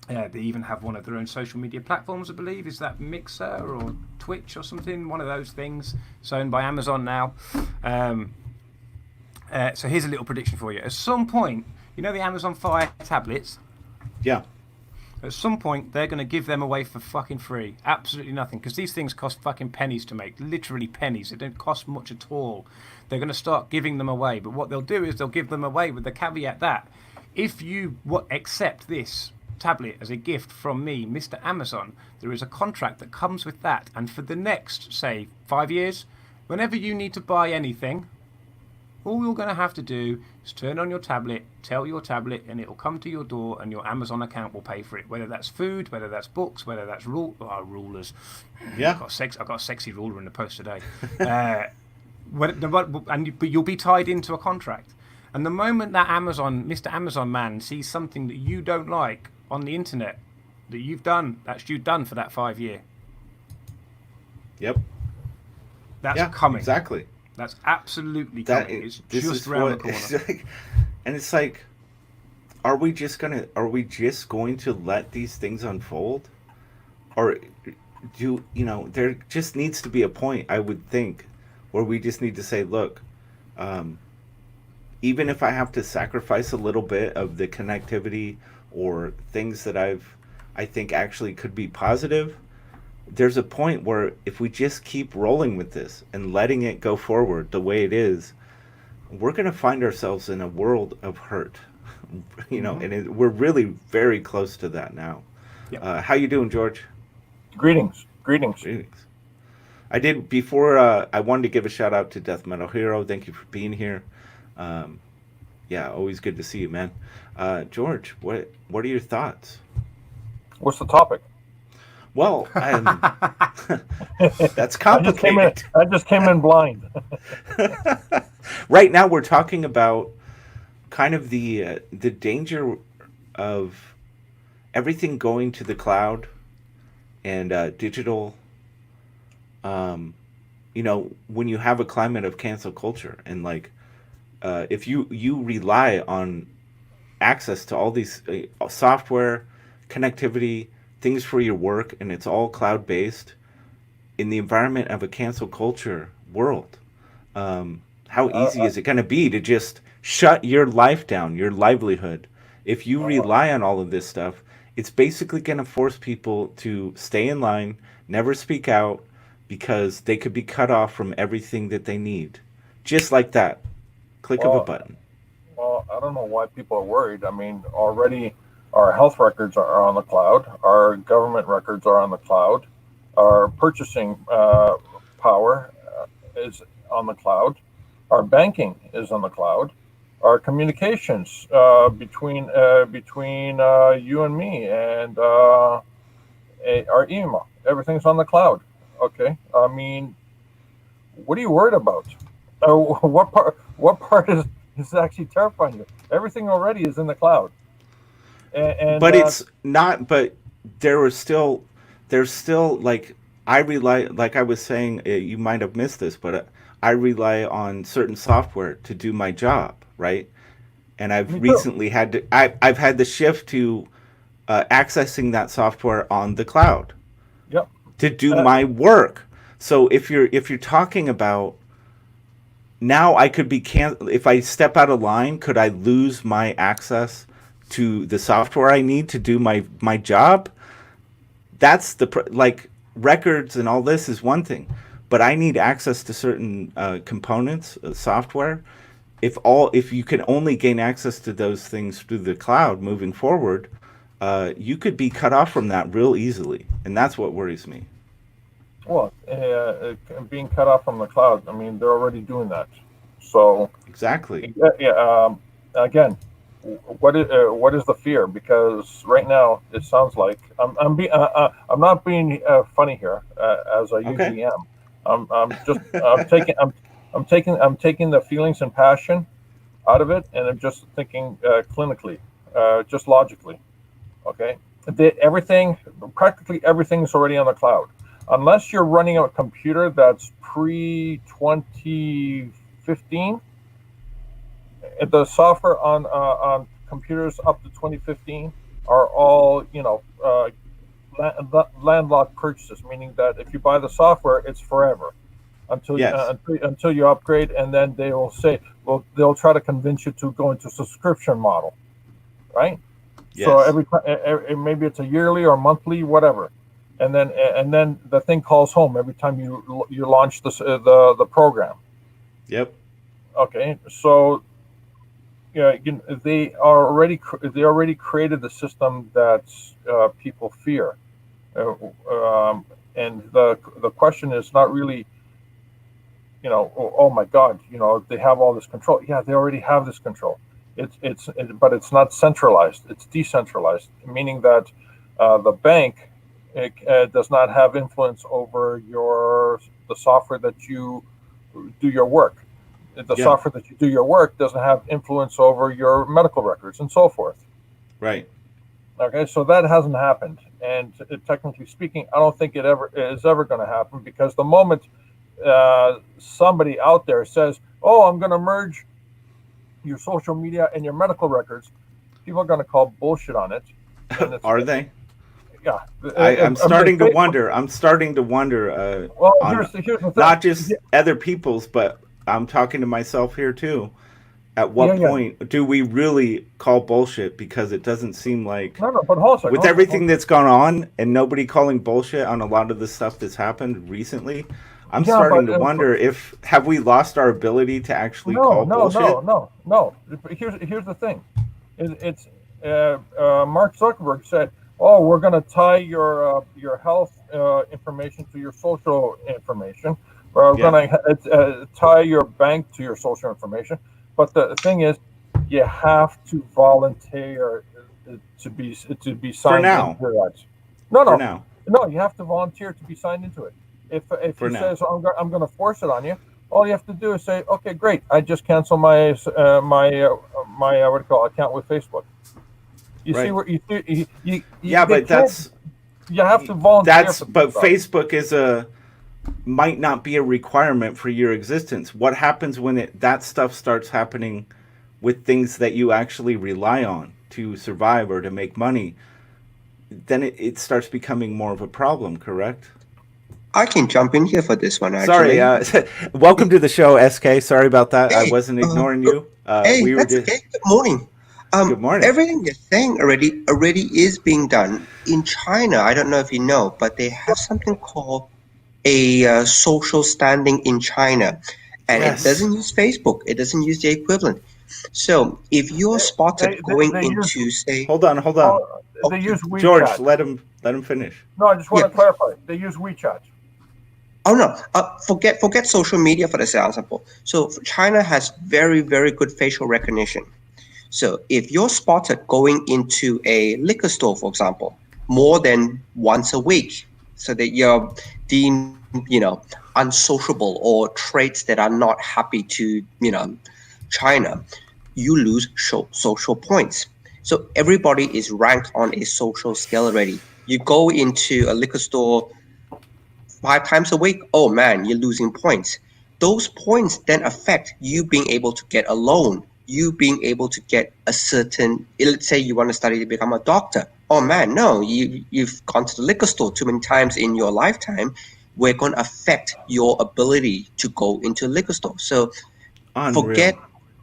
They even have one of their own social media platforms, I believe. Is that Mixer or Twitch or something? One of those things. It's owned by Amazon now. So here's a little prediction for you. At some point, you know the Amazon Fire tablets?
Yeah.
At some point, they're going to give them away for fucking free. Absolutely nothing. Because these things cost fucking pennies to make. Literally pennies. They don't cost much at all. They're going to start giving them away. But what they'll do is they'll give them away with the caveat that if you accept this tablet as a gift from me, Mr. Amazon, there is a contract that comes with that. And for the next, say, 5 years, whenever you need to buy anything, all you're going to have to do is turn on your tablet, tell your tablet, and it'll come to your door, and your Amazon account will pay for it. Whether that's food, whether that's books, whether that's rulers.
Yeah.
I've got a sexy ruler in the post today. But you'll be tied into a contract. And the moment that Mr. Amazon man sees something that you don't like on the internet, that you've done for that 5 year.
Yep.
That's coming.
Exactly.
That's absolutely coming. It's just around the corner.
And it's like, are we just going to let these things unfold? Or there just needs to be a point, I would think, where we just need to say, look, even if I have to sacrifice a little bit of the connectivity or things that I think actually could be positive, there's a point where if we just keep rolling with this and letting it go forward the way it is, we're going to find ourselves in a world of hurt, and we're really very close to that now.
Yep.
How you doing, George?
Greetings.
I did before. I wanted to give a shout out to Death Metal Hero. Thank you for being here. Always good to see you, man. George, what are your thoughts?
What's the topic?
Well, that's complicated.
I just came in blind.
Right now, we're talking about kind of the danger of everything going to the cloud and digital. When you have a climate of cancel culture, and if you rely on access to all these software, connectivity, things for your work, and it's all cloud-based in the environment of a cancel culture world. How easy is it going to be to just shut your life down, your livelihood? If you rely on all of this stuff, it's basically going to force people to stay in line, never speak out, because they could be cut off from everything that they need. Just like that. Click of a button.
Well, I don't know why people are worried. I mean, already our health records are on the cloud. Our government records are on the cloud. Our purchasing power is on the cloud. Our banking is on the cloud. Our communications between you and me and our email, everything's on the cloud. Okay, I mean, what are you worried about? What part is actually terrifying you? Everything already is in the cloud.
But it's not. But there's still I rely, like I was saying, you might have missed this, but I rely on certain software to do my job, right? And I've recently had to. I've had the shift to accessing that software on the cloud.
Yep.
To do my work. So if you're talking about now, I could be if I step out of line, could I lose my access to the software I need to do my job? That's records and all this is one thing, but I need access to certain components, software. If you can only gain access to those things through the cloud moving forward, you could be cut off from that real easily, and that's what worries me.
Well, being cut off from the cloud, I mean, they're already doing that. So
exactly.
Again, what is the fear? Because right now it sounds like I'm not being funny here, as I usually am. I'm taking the feelings and passion out of it, and I'm just thinking clinically, just logically. Okay, practically everything is already on the cloud, unless you're running a computer that's pre-2015. The software on computers up to 2015 are all landlocked purchases, meaning that if you buy the software, it's forever.
Yes.
until you upgrade, and then they will say, well, they'll try to convince you to go into subscription model, right? So
Yes.
maybe it's a yearly or monthly, whatever, and then the thing calls home every time you launch the program.
Yep.
Okay, so yeah, they already created the system that people fear, uh, and the question is not really, oh my God, they have all this control. Yeah, they already have this control. But it's not centralized. It's decentralized, meaning that the bank does not have influence over the software that you do your work. The
Yeah.
software that you do your work doesn't have influence over your medical records and so forth.
Right.
Okay, so that hasn't happened, and technically speaking, I don't think it ever going to happen, because the moment somebody out there says, "Oh, I'm going to merge your social media and your medical records," people are going to call bullshit on it. And
Are they?
Yeah,
I'm starting to wonder. I'm starting to wonder.
Well,
On
here's the thing.
not just other people's, but I'm talking to myself here too. At what point do we really call bullshit? Because it doesn't seem like,
no, but hold on a second,
with everything that's gone on and nobody calling bullshit on a lot of the stuff that's happened recently, I'm starting to wonder if have we lost our ability to actually call bullshit?
No. Here's the thing. It's Mark Zuckerberg said, "Oh, we're going to tie your health information to your social information. We're going to tie your bank to your social information." But the thing is, you have to volunteer to be signed into that. No, you have to volunteer to be signed into it. If he says, I'm going to force it on you, all you have to do is say, "Okay, great, I just cancel my what do you call account with Facebook." You see where
but that's
you have to volunteer.
But Facebook might not be a requirement for your existence. What happens when that stuff starts happening with things that you actually rely on to survive or to make money? Then it starts becoming more of a problem, correct?
I can jump in here for this one, actually.
Sorry, welcome to the show, SK. Sorry about that. I wasn't ignoring you.
That's okay. Good morning.
Good morning.
Everything you're saying already is being done in China. I don't know if you know, but they have something called a social standing in China, and it doesn't use Facebook. It doesn't use the equivalent. So if you're spotted going into, say,
hold on.
They use WeChat.
George, let him finish.
No, I just want to clarify. They use WeChat.
Oh no! Forget social media for example. So China has very, very good facial recognition. So if you're spotted going into a liquor store, for example, more than once a week, so that you're deemed, unsociable or traits that are not happy to, China, you lose social points. So everybody is ranked on a social scale already. You go into a liquor store 5 times a week, oh man, you're losing points. Those points then affect you being able to get a loan, you being able to get a certain, let's say you want to study to become a doctor. Oh man, no, you've gone to the liquor store too many times in your lifetime. We're going to affect your ability to go into a liquor store. So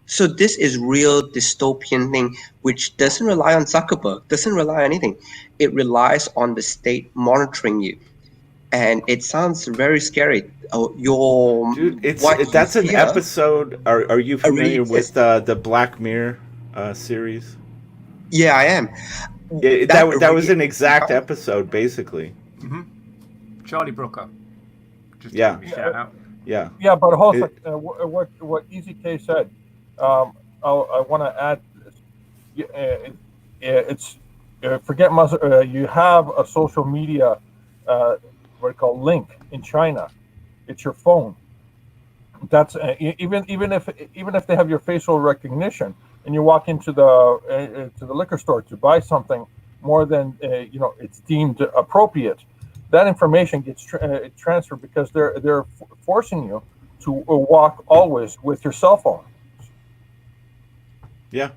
So this is real dystopian thing, which doesn't rely on Zuckerberg, doesn't rely on anything. It relies on the state monitoring you. And it sounds very scary.
That's an episode. Are you familiar with the Black Mirror series?
Yeah, I am.
That was an exact episode, basically.
Mm-hmm. Charlie Brooker. Just shout out.
Yeah.
Yeah, but hold on. What Easy K said, I want to add. Forget you have a social media. What it's called link in China. It's your phone. That's even if they have your facial recognition and you walk into the liquor store to buy something more than it's deemed appropriate, that information gets transferred because they're forcing you to walk always with your cell phone.
Yeah,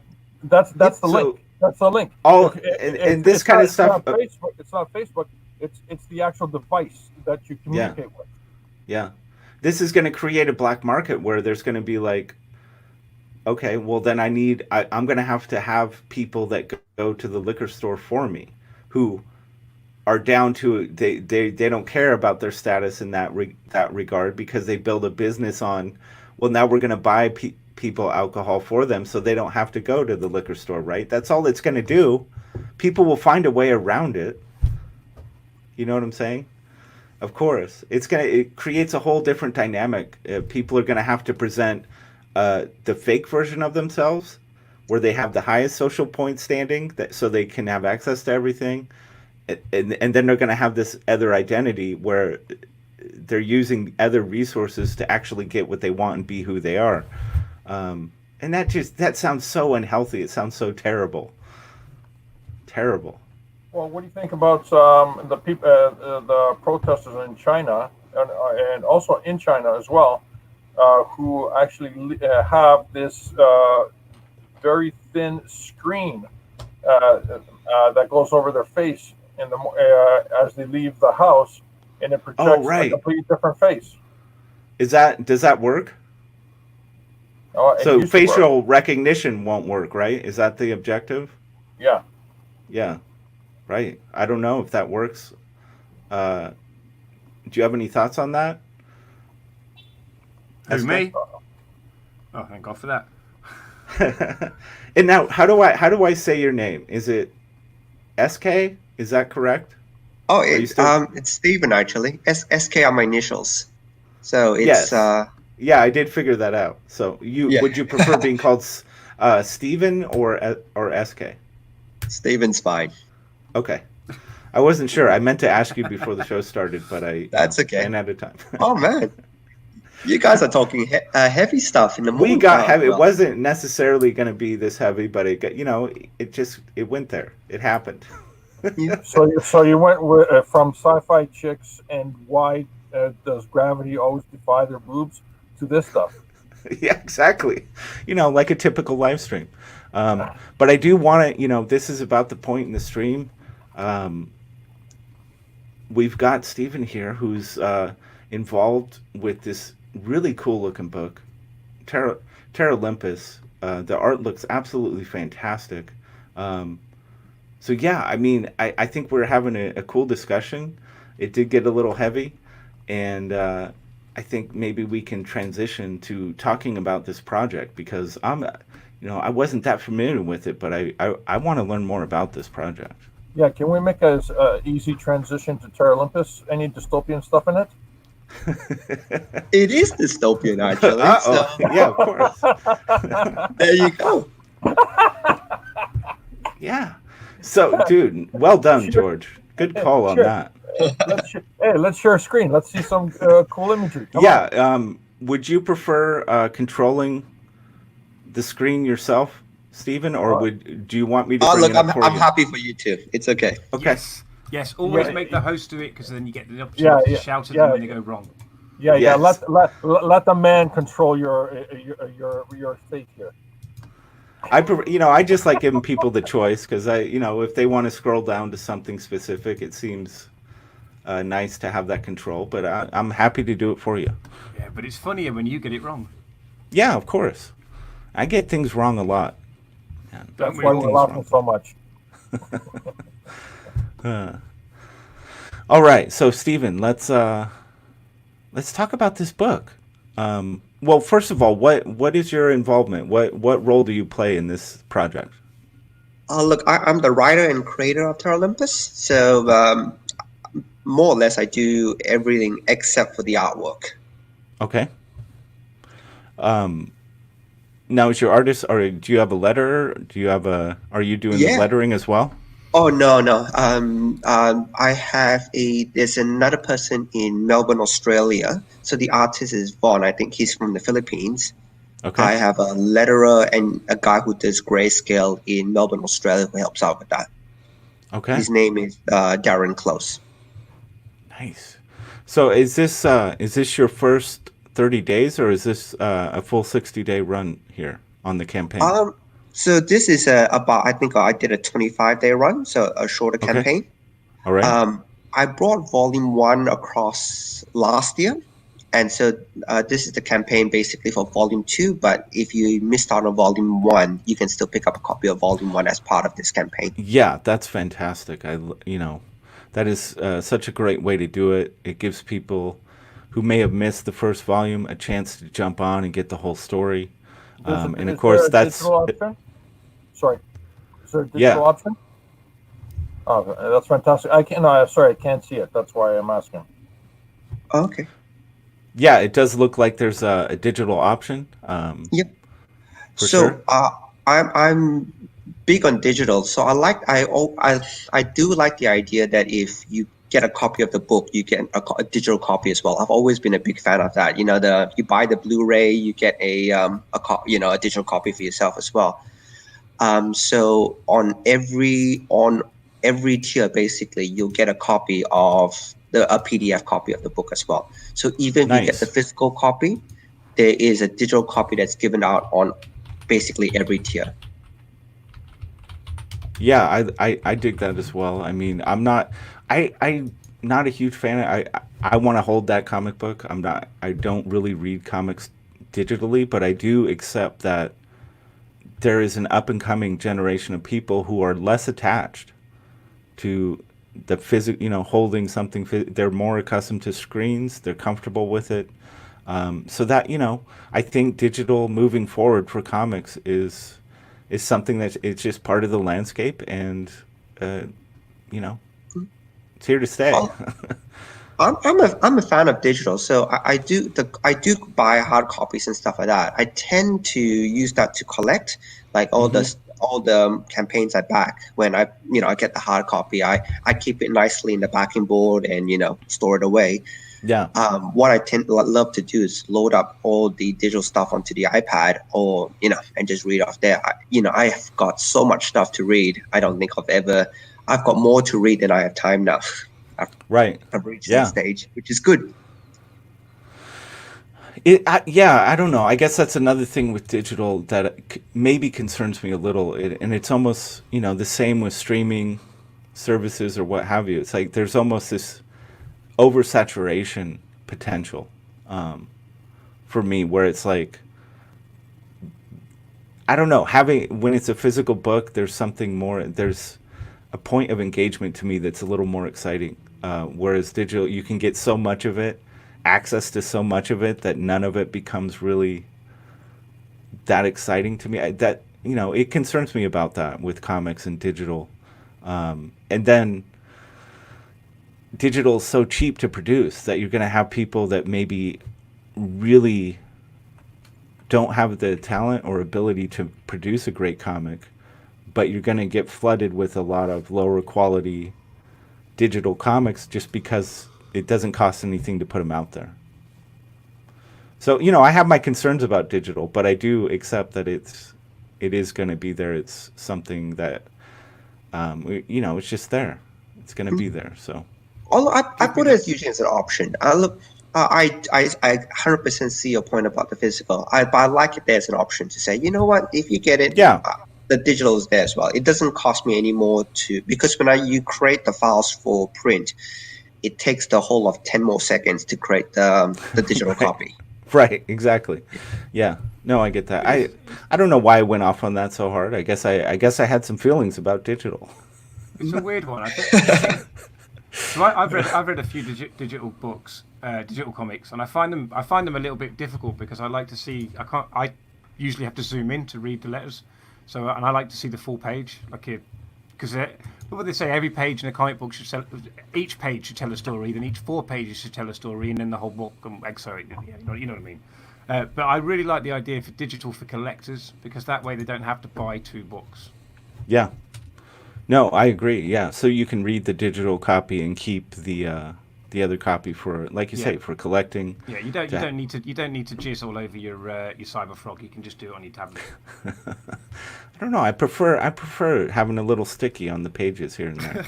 that's the link. That's the link.
And this kind of stuff.
It's not Facebook. It's the actual device that you communicate with.
Yeah. this is going to create a black market where there's going to be like, okay, well then I'm going to have people that go to the liquor store for me, who are down to they don't care about their status in that regard, because they build a business on, well, now we're going to buy people alcohol for them so they don't have to go to the liquor store, right? That's all it's going to do. People will find a way around it. You know what I'm saying? Of course, it creates a whole different dynamic. People are going to have to present the fake version of themselves, where they have the highest social point standing, so they can have access to everything, and then they're going to have this other identity where they're using other resources to actually get what they want and be who they are. And that sounds so unhealthy. It sounds so terrible. Terrible.
Well, what do you think about the people, the protesters in China, and also in China as well, who actually have this very thin screen that goes over their face as they leave the house, and it projects a completely different face.
Does that work? So facial recognition won't work, right? Is that the objective?
Yeah.
Yeah. Right. I don't know if that works. Do you have any thoughts on that?
Who, me? Oh, thank God for that.
And now, how do I say your name? Is it SK? Is that correct?
Oh, it's Stephen actually. SK are my initials, so it's
yeah, I did figure that out. So would you prefer being called Stephen or SK?
Stephen's fine.
Okay. I wasn't sure. I meant to ask you before the show started, but
That's okay.
ran out of time.
Oh man, you guys are talking heavy stuff in the morning.
We got heavy. It wasn't necessarily going to be this heavy, but it got, it went there. It happened.
So you went from sci-fi chicks and why does gravity always defy their boobs to this stuff?
Yeah, exactly. Like a typical live stream. But I do want to, this is about the point in the stream. We've got Stephen here who's involved with this really cool looking book, Terralympus. The art looks absolutely fantastic. So yeah, I think we're having a cool discussion. It did get a little heavy, and I think maybe we can transition to talking about this project, because I wasn't that familiar with it, but I want to learn more about this project.
Yeah, can we make a easy transition to Terralympus? Any dystopian stuff in it?
It is dystopian, actually. So.
Yeah, of course.
There you go.
Yeah. So, dude, well done, George. Good call on that.
Let's share a screen. Let's see some cool imagery. Come on.
Would you prefer controlling the screen yourself, Stephen, or do you want me to bring it up for you?
I'm happy for you too. It's okay.
Okay.
Yes. Always make the host do it, because then you get the opportunity to shout at them when they go wrong.
Yeah. Let the man control your fate here.
I just like giving people the choice, because if they want to scroll down to something specific, it seems nice to have that control. But I'm happy to do it for you.
Yeah, but it's funnier when you get it wrong.
Yeah, of course. I get things wrong a lot.
That's why we're laughing so much.
All right, so Stephen, let's talk about this book. Well, first of all, what is your involvement? What role do you play in this project?
Look, I'm the writer and creator of Terralympus, so more or less I do everything except for the artwork.
Okay. Now, is your artist, or do you have a letterer? Are you doing the lettering as well?
Oh, no. I have there's another person in Melbourne, Australia. So the artist is Vaughn. I think he's from the Philippines.
Okay.
I have a letterer and a guy who does grayscale in Melbourne, Australia, who helps out with that.
Okay.
His name is Darren Close.
Nice. So is this your first 30 days, or is this a full 60-day run here on the campaign?
So this is about, I think I did a 25-day run, so a shorter campaign.
All right.
I brought volume 1 across last year, And so this is the campaign basically for Volume 2. But if you missed out on Volume 1, you can still pick up a copy of Volume 1 as part of this campaign.
Yeah, that's fantastic. That is such a great way to do it. It gives people who may have missed the first volume a chance to jump on and get the whole story. And of course, that's
digital option. Sorry, is there a digital
Yeah.
option? Oh, that's fantastic. I can't see it. That's why I'm asking.
Okay.
yeah, it does look like there's a digital option.
Yep.
For
So
sure.
I'm big on digital. So I do like the idea that if you get a copy of the book, you get a digital copy as well. I've always been a big fan of that. You buy the Blu-ray, you get a digital copy for yourself as well. So on every tier, basically, you'll get a copy of a PDF copy of the book as well. So even if you get
Nice.
the physical copy, there is a digital copy that's given out on basically every tier.
Yeah, I dig that as well. I mean, I'm not a huge fan. I want to hold that comic book. I don't really read comics digitally, but I do accept that there is an up and coming generation of people who are less attached to the holding something. They're more accustomed to screens. They're comfortable with it. So that, I think digital moving forward for comics is something that it's just part of the landscape, and it's here to stay.
Well, I'm a fan of digital, so I do buy hard copies and stuff like that. I tend to use that to collect, like all the campaigns I back. When I get the hard copy, I keep it nicely in the backing board and store it away.
Yeah.
What I love to do is load up all the digital stuff onto the iPad, or and just read off there. I've got so much stuff to read. I don't think I've got more to read than I have time now.
Right.
I've reached
Yeah.
that stage, which is good.
I don't know. I guess that's another thing with digital that maybe concerns me a little. And it's almost, the same with streaming services or what have you. It's like there's almost this oversaturation potential for me, where it's like, I don't know, when it's a physical book, there's something more, there's a point of engagement to me that's a little more exciting. Whereas digital, you can get so much of it, access to so much of it, that none of it becomes really that exciting to me. It concerns me about that with comics and digital. And then digital is so cheap to produce that you're going to have people that maybe really don't have the talent or ability to produce a great comic, but you're going to get flooded with a lot of lower quality digital comics just because it doesn't cost anything to put them out there. So, I have my concerns about digital, but I do accept that it is going to be there. It's something that, it's just there. It's going to be there. So,
Although I put it usually as an option. I 100% see your point about the physical. But I like it there as an option to say, you know what, if you get it,
yeah.
The digital is there as well. It doesn't cost me any more because when you create the files for print, it takes the whole of 10 more seconds to create the digital
Right.
copy.
Right, exactly. Yeah. No, I get that. I don't know why I went off on that so hard. I guess I had some feelings about digital.
It's a weird one. I think. So I've read a few digital books, digital comics, and I find them a little bit difficult because I like to see. I usually have to zoom in to read the letters, and I like to see the full page, because what they say, every page in a comic book each page should tell a story, then each 4 pages should tell a story, and then the whole book. Sorry, you know what I mean. But I really like the idea for digital for collectors, because that way they don't have to buy 2 books.
Yeah. No, I agree. Yeah, so you can read the digital copy and keep the other copy for, like you say, for collecting.
Yeah, you don't need to jizz all over your Cyber Frog. You can just do it on your tablet.
I don't know. I prefer having a little sticky on the pages here and there,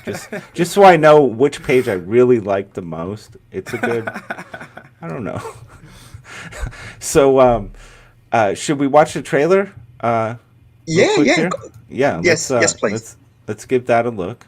just so I know which page I really like the most. It's a good. I don't know. So, should we watch the trailer?
Yeah.
Here? Yeah.
Yes, please.
Let's give that a look.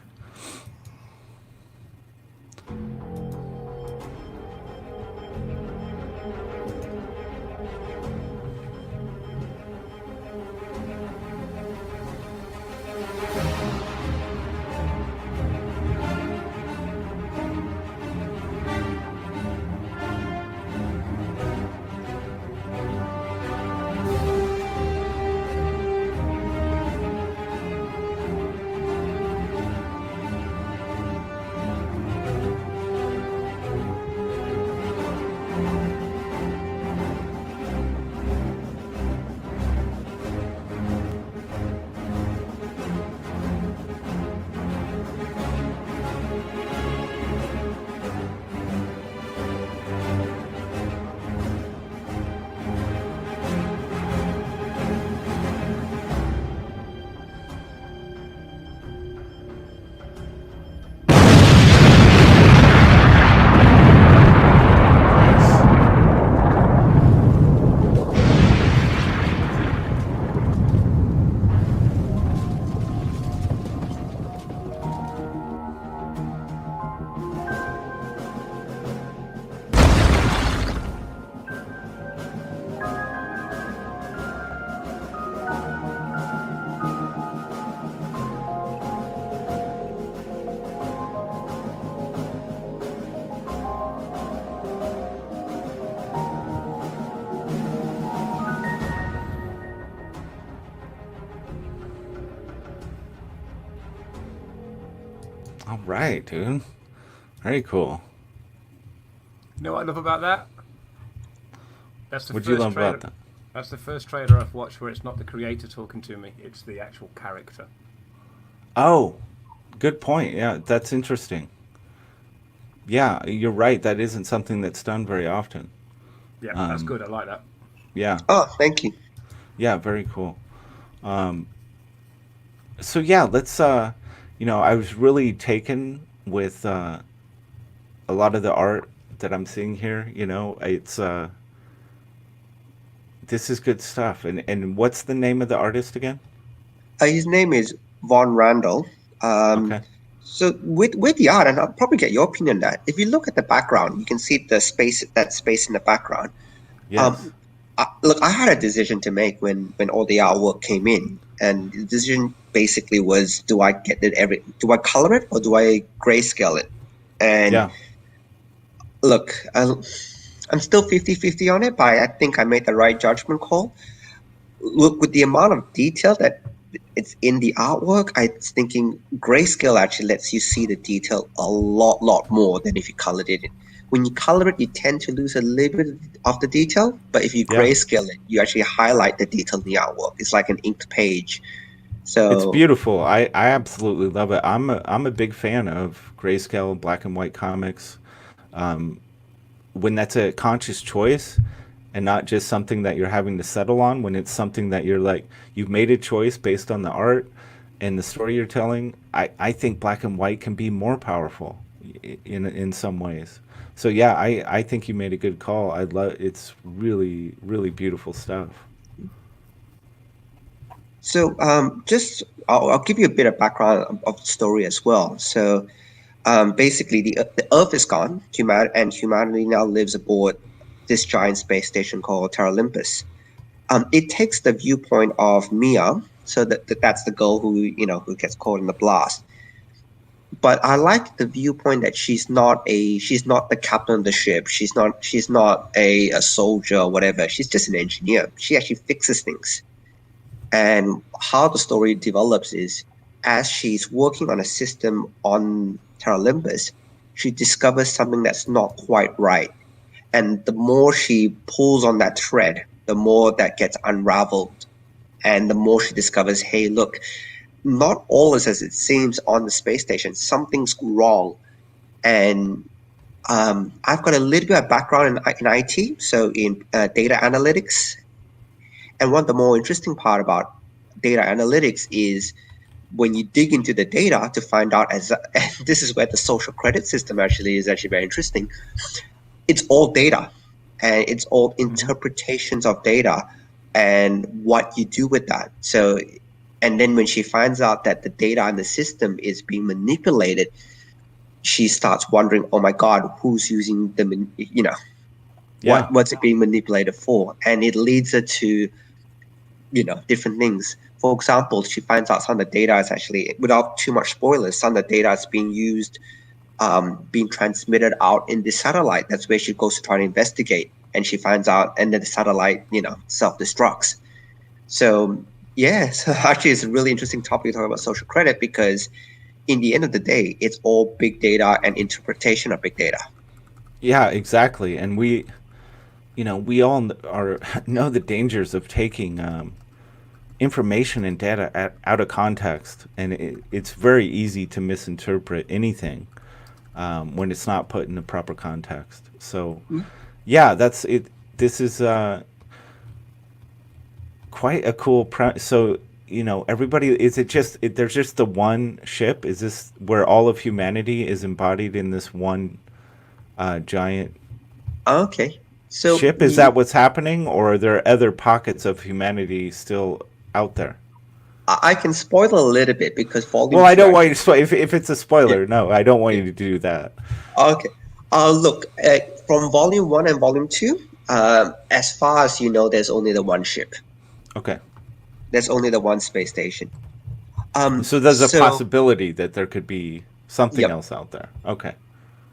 All right, dude. Very cool.
You know what I love about that? That's the
What'd you
first
love
trailer.
about that?
That's the first trailer I've watched where it's not the creator talking to me; it's the actual character.
Oh, good point. Yeah, that's interesting. Yeah, you're right. That isn't something that's done very often.
Yeah, that's
Um,
good. I like that.
yeah,
Oh, thank you.
yeah, very cool. Um, so yeah, let's. I was really taken with a lot of the art that I'm seeing here. It's this is good stuff. And what's the name of the artist again?
His name is Von Randall. Um,
Okay.
so with the art, and I'll probably get your opinion on that. If you look at the background, you can see that space in the background.
Yes.
Um, look, I had a decision to make when all the artwork came in, and the decision basically was: do I color it or do I grayscale it? And
Yeah.
look, I'm still 50-50 on it, but I think I made the right judgment call. Look, with the amount of detail that it's in the artwork, I was thinking grayscale actually lets you see the detail a lot more than if you colored it in. When you color it, you tend to lose a little bit of the detail, but if you
Yeah.
grayscale it, you actually highlight the detail in the artwork. It's like an inked page.
It's
So,
beautiful. I absolutely love it. I'm a big fan of grayscale black and white comics. Um, when that's a conscious choice and not just something that you're having to settle on, when it's something that you're like you've made a choice based on the art and the story you're telling, I think black and white can be more powerful in some ways. So yeah, I think you made a good call. I love it's really beautiful stuff.
just I'll give you a bit of background of the story as well. So, basically, the Earth is gone, humanity now lives aboard this giant space station called Terralympus. It takes the viewpoint of Mia, so that's the girl who gets caught in the blast. But I like the viewpoint that she's not the captain of the ship. She's not a soldier or whatever. She's just an engineer. She actually fixes things. And how the story develops is as she's working on a system on Terralympus, she discovers something that's not quite right. And the more she pulls on that thread, the more that gets unraveled. And the more she discovers, hey, look, not all is as it seems on the space station. Something's wrong. And I've got a little bit of background in IT, so in data analytics. And one of the more interesting part about data analytics is when you dig into the data to find out and this is where the social credit system is actually very interesting. It's all data and it's all
Hmm.
interpretations of data and what you do with that. So, and then when she finds out that the data in the system is being manipulated, she starts wondering, oh my God, who's using
Yeah.
what's it being manipulated for? And it leads her to different things. For example, she finds out some of the data is actually, without too much spoilers, some of the data is being used, being transmitted out in the satellite. That's where she goes to try to investigate, and she finds out, and then the satellite, self-destructs. So yeah, so actually, it's a really interesting topic to talk about social credit because, in the end of the day, it's all big data and interpretation of big data.
Yeah, exactly. And we all are know the dangers of taking information and data out of context, and it's very easy to misinterpret anything when it's not put in the proper context. So, yeah, that's it. This is quite a cool. So, everybody. Is it just? There's just the one ship. Is this where all of humanity is embodied in this one giant
Okay, so
ship? Is that what's happening, or are there other pockets of humanity still out there?
I can spoil a little bit because
Well,
Volume
I
Two
don't want you
actually.
to if it's a
Yeah,
spoiler. No, I don't want
yeah.
you to do that.
Okay. Look, from Volume 1 and Volume 2, as far as you know, there's only the one ship.
Okay.
There's only the one space station.
So there's a
So,
possibility that there could be something
yep.
else out there. Okay.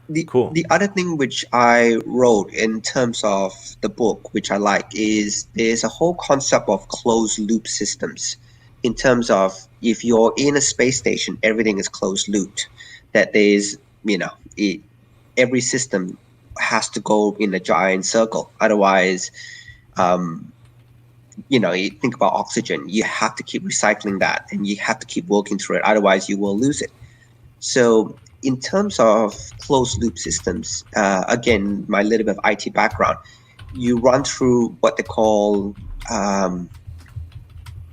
The
Cool.
the other thing which I wrote in terms of the book, which I like, is there's a whole concept of closed loop systems. in terms of if you're in a space station, everything is closed looped. That there's, every system has to go in a giant circle. Otherwise, you think about oxygen, you have to keep recycling that and you have to keep working through it. Otherwise, you will lose it. So in terms of closed loop systems, again, my little bit of IT background, you run through what they call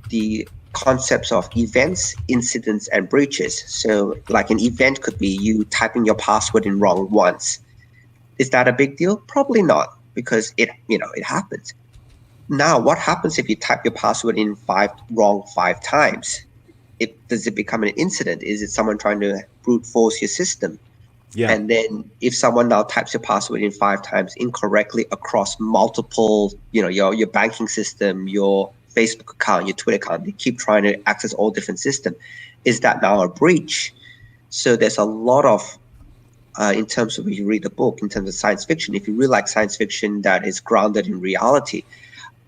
the concepts of events, incidents, and breaches. So like an event could be you typing your password in wrong once. Is that a big deal? Probably not, because it happens. Now, what happens if you type your password in wrong five times? Does it become an incident? Is it someone trying to brute force your system?
Yeah.
And then if someone now types your password in 5 times incorrectly across multiple, your banking system, your Facebook account, your Twitter account, they keep trying to access all different systems. Is that now a breach? So there's a lot of, in terms of when you read the book, in terms of science fiction, if you really like science fiction that is grounded in reality,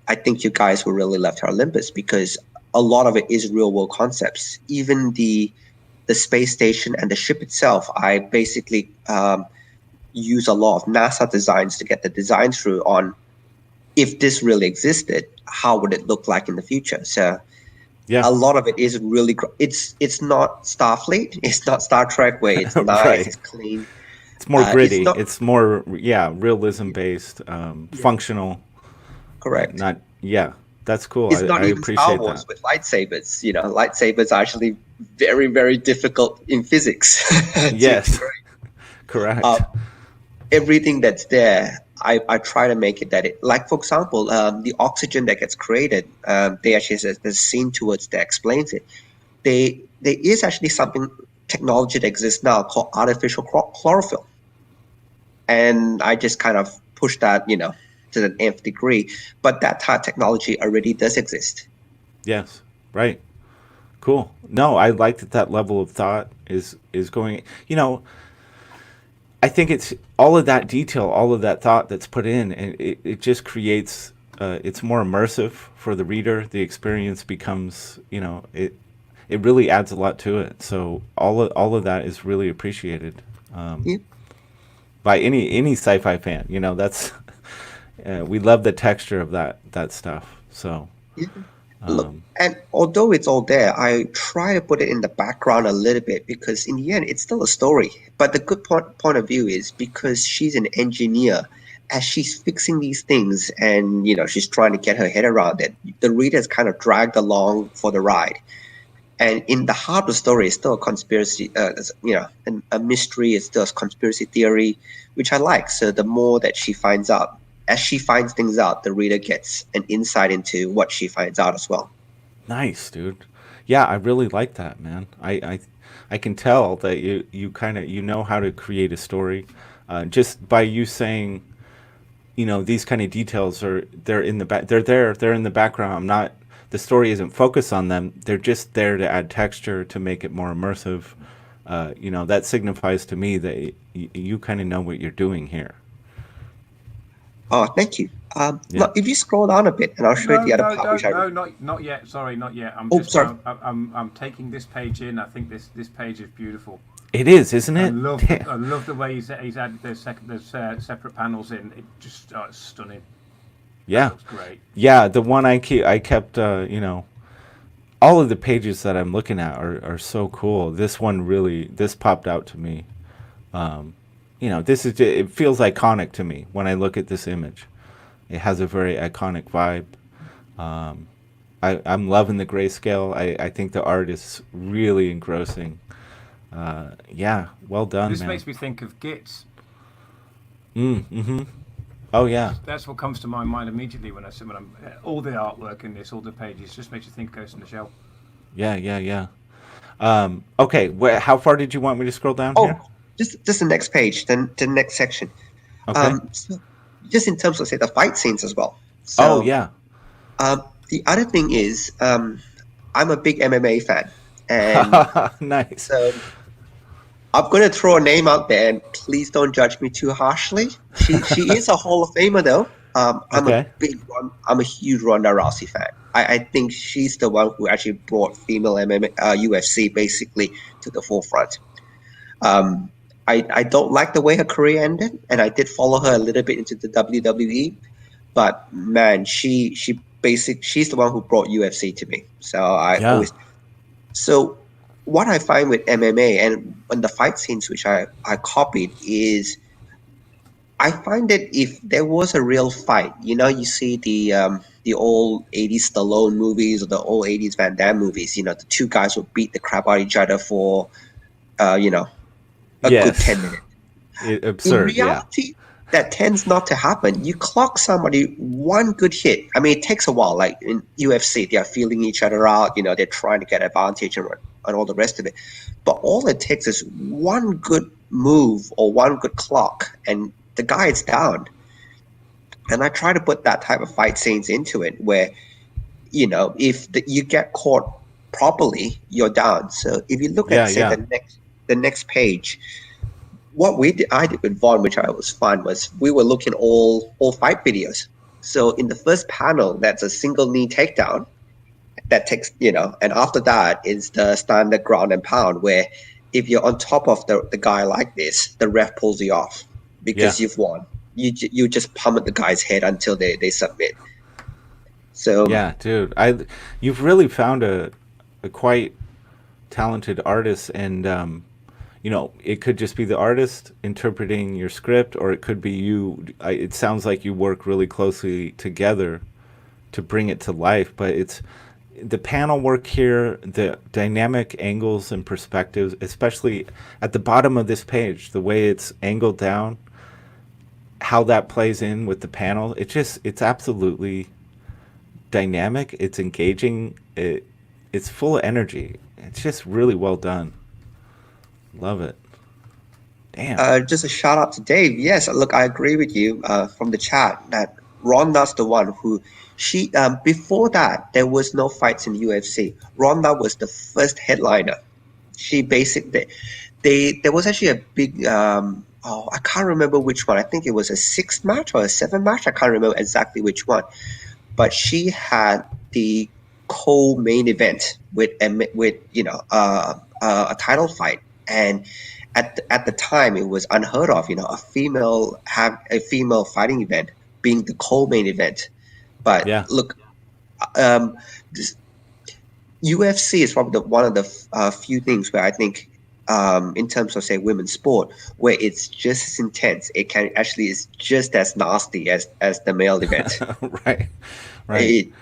I think you guys will really love Terralympus, because a lot of it is real world concepts. Even the space station and the ship itself, I basically use a lot of NASA designs to get the design through on, if this really existed, how would it look like in the future? So
Yeah.
a lot of it is really, it's not Starfleet, it's not Star Trek where it's nice,
Right.
it's clean.
It's more gritty.
not-
It's more, realism based, functional.
Correct.
Not, that's cool.
It's not
I
even Star
appreciate
Wars
that.
with lightsabers. Lightsabers are actually very, very difficult in physics.
Yes. Correct.
Everything that's there, I try to make it that like, for example, the oxygen that gets created, they actually says there's a scene towards that explains it. There is actually something, technology that exists now called artificial chlorophyll. And I just kind of push that, to the nth degree, but that type of technology already does exist.
Yes. Right. Cool. No, I like that level of thought is going, I think it's all of that detail, all of that thought that's put in, and it just creates, it's more immersive for the reader. The experience becomes, it really adds a lot to it. So all of that is really appreciated by any sci-fi fan. That's we love the texture of that stuff. So.
Look, and although it's all there, I try to put it in the background a little bit, because in the end, it's still a story. But the good point of view is, because she's an engineer, as she's fixing these things and, she's trying to get her head around it, the reader is kind of dragged along for the ride. And in the heart of the story is still a conspiracy, a mystery. It's still a conspiracy theory, which I like. So the more that she finds out, as she finds things out, the reader gets an insight into what she finds out as well.
Nice, dude. Yeah, I really like that, man. I can tell that you kind of know how to create a story, just by you saying, these kind of details they're in the background. The story isn't focused on them. They're just there to add texture, to make it more immersive. That signifies to me that you kind of know what you're doing here.
Oh, thank you. Look, if you scroll down a bit, and I'll show you the other part.
Not yet. Sorry, not yet.
Sorry.
I'm taking this page in. I think this page is beautiful.
It is, isn't it?
I love the way he's added those separate panels in. It just it's stunning.
Yeah,
That looks great.
Yeah, the one I kept, all of the pages that I'm looking at are so cool. This popped out to me. It feels iconic to me when I look at this image. It has a very iconic vibe. I'm loving the grayscale. I think the art is really engrossing. Well done,
This
man.
makes me think of Gits.
Mm-hmm. Oh yeah.
That's what comes to my mind immediately when I'm all the artwork in this, all the pages, just makes you think of Ghost in the Shell.
Yeah. Okay. How far did you want me to scroll down here?
Just the next page, then the next section.
Okay.
So just in terms of, say, the fight scenes as well. So,
yeah.
The other thing is, I'm a big MMA fan, and
nice.
so I'm going to throw a name out there, and please don't judge me too harshly. She is a Hall of Famer, though. I'm a huge Ronda Rousey fan. I think she's the one who actually brought female MMA, UFC basically to the forefront. I don't like the way her career ended, and I did follow her a little bit into the WWE, but man, she's the one who brought UFC to me. So
Yeah.
so what I find with MMA and the fight scenes which I copied is I find that if there was a real fight, you see the old 80s Stallone movies or the old 80s Van Damme movies, the two guys would beat the crap out of each other for you know a good
Yes.
10 minutes. In
Absurd. Yeah.
reality, that tends not to happen. You clock somebody one good hit. I mean, it takes a while. Like in UFC, they are feeling each other out. They're trying to get advantage and all the rest of it. But all it takes is one good move or one good clock, and the guy is down. And I try to put that type of fight scenes into it, where if you get caught properly, you're down. So if you look
Yeah.
at say
Yeah.
the next page, what I did with Vaughn, which I was fun, was we were looking all fight videos. So in the first panel, that's a single knee takedown that takes, and after that is the standard ground and pound, where if you're on top of the guy like this, the ref pulls you off because
Yeah.
you've won. You just pummel the guy's head until they submit. So
Yeah, dude. You've really found a quite talented artist, and it could just be the artist interpreting your script, or it could be you. It sounds like you work really closely together to bring it to life. But it's the panel work here, the dynamic angles and perspectives, especially at the bottom of this page, the way it's angled down, how that plays in with the panel. It's absolutely dynamic. It's engaging. It's full of energy. It's just really well done. Love it. Damn.
just a shout out to Dave. Yes, look, I agree with you from the chat that Ronda's the one who before that there was no fights in UFC. Ronda was the first headliner. She basically there was actually a big I can't remember which one. I think it was a 6 match or a 7 match. I can't remember exactly which one. But she had the co-main event with a title fight, and at the time it was unheard of, a female fighting event being the co-main event. But
Yeah.
look, this UFC is probably one of the few things where I think, in terms of say women's sport, where it's just as intense. It can actually is just as nasty as the male event.
Right. Right.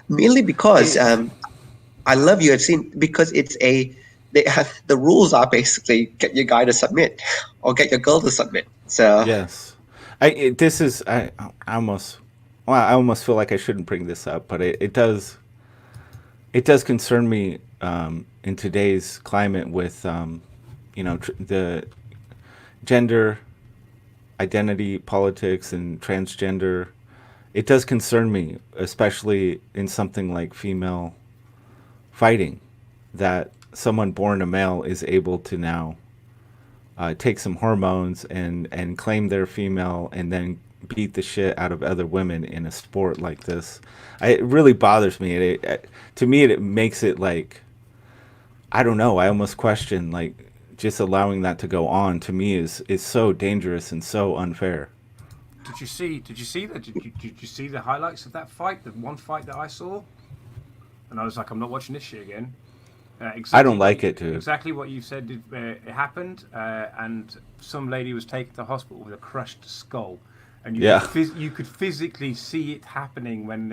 Mainly because I love UFC because the rules are basically get your guy to submit or get your girl to submit. So
Yes. I almost feel like I shouldn't bring this up, but it does concern me in today's climate with the gender identity politics and transgender. It does concern me, especially in something like female fighting, that someone born a male is able to now take some hormones and claim they're female and then beat the shit out of other women in a sport like this. It really bothers me. To me, it makes it like, I don't know. I almost question like just allowing that to go on. To me, is so dangerous and so unfair.
Did you see that? Did you see the highlights of that fight? The one fight that I saw, and I was like, I'm not watching this shit again.
I don't like it, dude.
Exactly what you said. It happened, and some lady was taken to hospital with a crushed skull, and you could physically see it happening when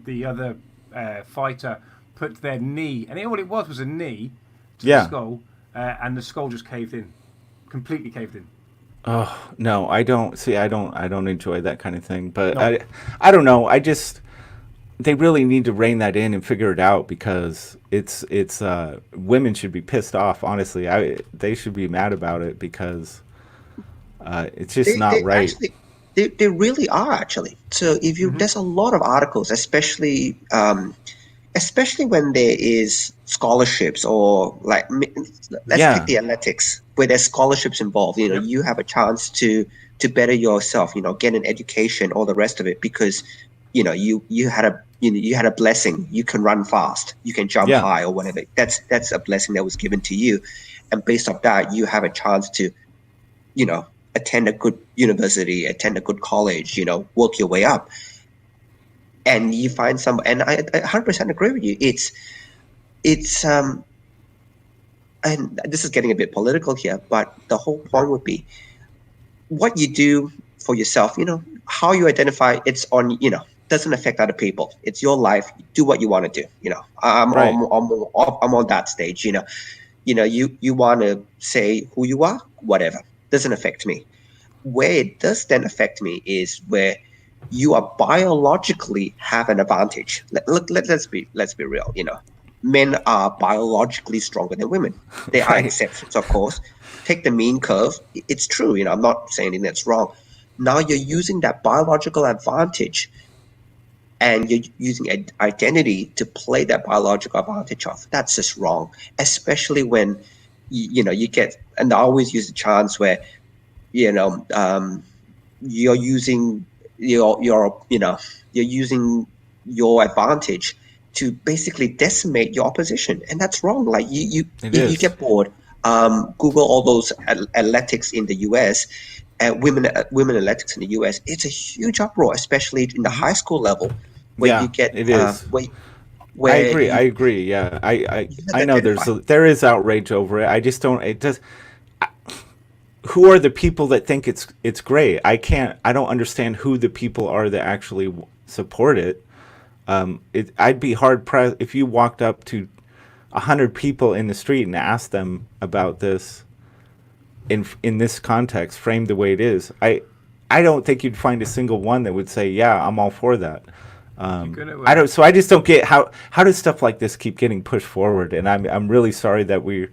the other fighter put their knee, and all it was a knee to the skull, and the skull just caved in, completely caved in.
Oh no, I don't enjoy that kind of thing. But
No.
I don't know. They really need to rein that in and figure it out, because it's women should be pissed off. Honestly, they should be mad about it, because it's just not right.
Actually, they really are actually. So if you there's a lot of articles, especially when there is scholarships or like let's take the athletics where there's scholarships involved. You have a chance to better yourself. Get an education, all the rest of it, because you had a blessing. You can run fast, you can jump high, or whatever. That's a blessing that was given to you, and based off that, you have a chance to, attend a good university, attend a good college, work your way up, and you find some. And I 100% agree with you. It's and this is getting a bit political here, but the whole point would be what you do for yourself. How you identify. It's on. Doesn't affect other people. It's your life. Do what you want to do. I'm on that stage. You want to say who you are, whatever. Doesn't affect me. Where it does then affect me is where you are biologically have an advantage. Let's be real. Men are biologically stronger than women. There are exceptions, of course. Take the mean curve. It's true. I'm not saying anything that's wrong. Now you're using that biological advantage, and you're using an identity to play that biological advantage off. That's just wrong, especially when you get. And I always use the chance where you're using you're using your advantage to basically decimate your opposition, and that's wrong. Like you get bored. Google all those athletics in the U.S. Women athletics in the U.S. It's a huge uproar, especially in the high school level, where you get
it is.
Where
I agree. Yeah, I know there is outrage over it. I just don't. It does. Who are the people that think it's great? I don't understand who the people are that actually support it. I'd be hard pressed if you walked up to 100 people in the street and asked them about this in this context, framed the way it is. I don't think you'd find a single one that would say, "Yeah, I'm all for that." I don't. So I just don't get how does stuff like this keep getting pushed forward? And I'm really sorry that we're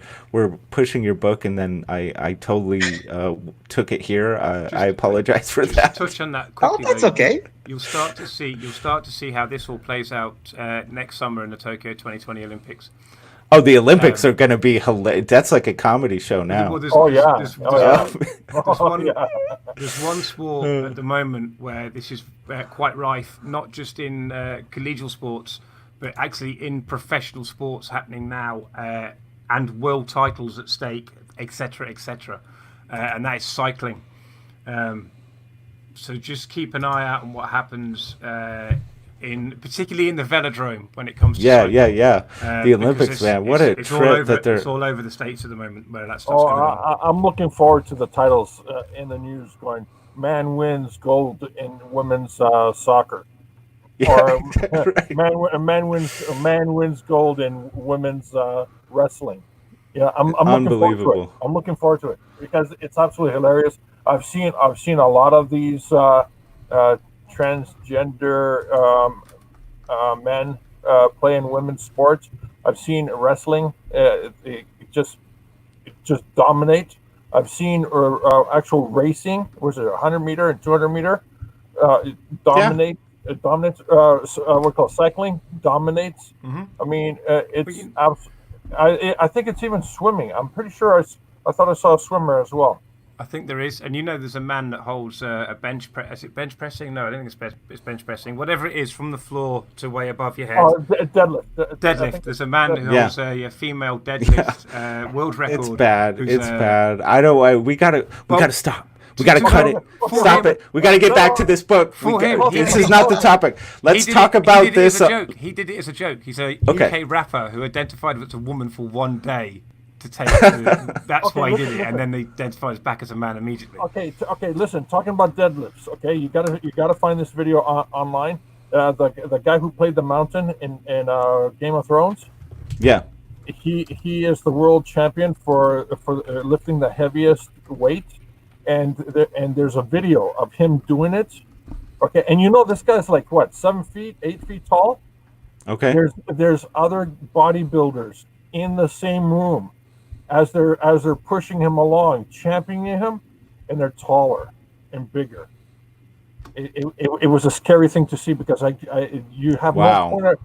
pushing your book, and then I totally took it here. I apologize for that.
Touch on that quickly.
Oh, that's okay.
You'll start to see how this all plays out next summer in the Tokyo 2020 Olympics.
Oh, the Olympics are going to be hilarious. That's like a comedy show now.
There's one sport at the moment where this is quite rife, not just in collegial sports, but actually in professional sports happening now, and world titles at stake, etc., etc. And that is cycling. So just keep an eye out on what happens particularly in the velodrome when it comes to cycling.
The Olympics, man, what a trip that they're.
It's all over the States at the moment where that stuff's going on.
I'm looking forward to the titles in the news going, man wins gold in women's soccer. Or man wins gold in women's wrestling. Yeah, I'm looking forward to it. I'm looking forward to it because it's absolutely hilarious. I've seen a lot of these transgender men play in women's sports. I've seen wrestling it just dominate. I've seen actual racing. Was it 100-meter and 200-meter? Dominate. Yeah. It dominates. What we call cycling dominates. Mm-hmm. I mean, it's. I think it's even swimming. I'm pretty sure. I thought I saw a swimmer as well.
I think there is, and there's a man that holds a bench press. Is it bench pressing? No, I don't think it's bench pressing. Whatever it is, from the floor to way above your head.
Oh, deadlift.
Deadlift. There's a man who holds a female deadlift world record.
It's bad. It's bad. I don't. We gotta stop. We gotta cut it. Stop it. We gotta get back to this book. This is not the topic. Let's talk about this.
He did it as a joke. He's a UK rapper who identified as a woman for one day. To take that's why he did it, and then they identified his back as a man immediately.
Okay. Listen, talking about deadlifts. Okay, you gotta find this video online. The guy who played the Mountain in Game of Thrones.
Yeah.
He is the world champion for lifting the heaviest weight, and there's a video of him doing it. Okay, and this guy's like what, 7 feet, 8 feet tall.
Okay.
There's other bodybuilders in the same room. As they're pushing him along, championing him, and they're taller and bigger. It was a scary thing to see because you have no point of,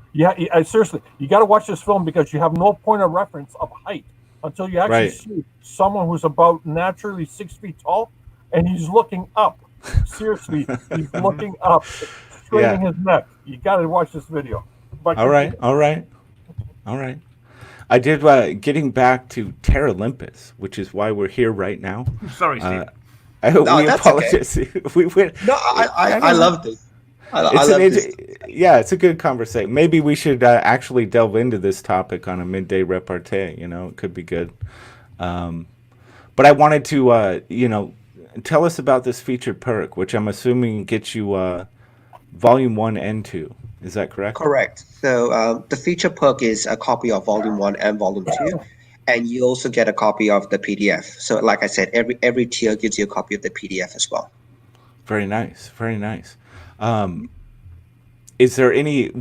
seriously, you got to watch this film because you have no point of reference of height until you actually see someone who's about naturally 6 feet tall, and he's looking up. Seriously, he's looking up straining his neck. You got to watch this video. But
All right. I did getting back to Terralympus, which is why we're here right now.
Sorry, Steve.
No,
We
that's okay.
apologize. We went.
No, I love this. I
It's
love
an
this.
yeah, it's a good conversation. Maybe we should actually delve into this topic on a midday repartee. It could be good. But I wanted to, tell us about this featured perk, which I'm assuming gets you volume 1 and 2. Is that correct?
Correct. So the feature perk is a copy of Volume 1 and Volume 2, and you also get a copy of the PDF. So like I said, every tier gives you a copy of the PDF as well.
Very nice. Very nice. Is there any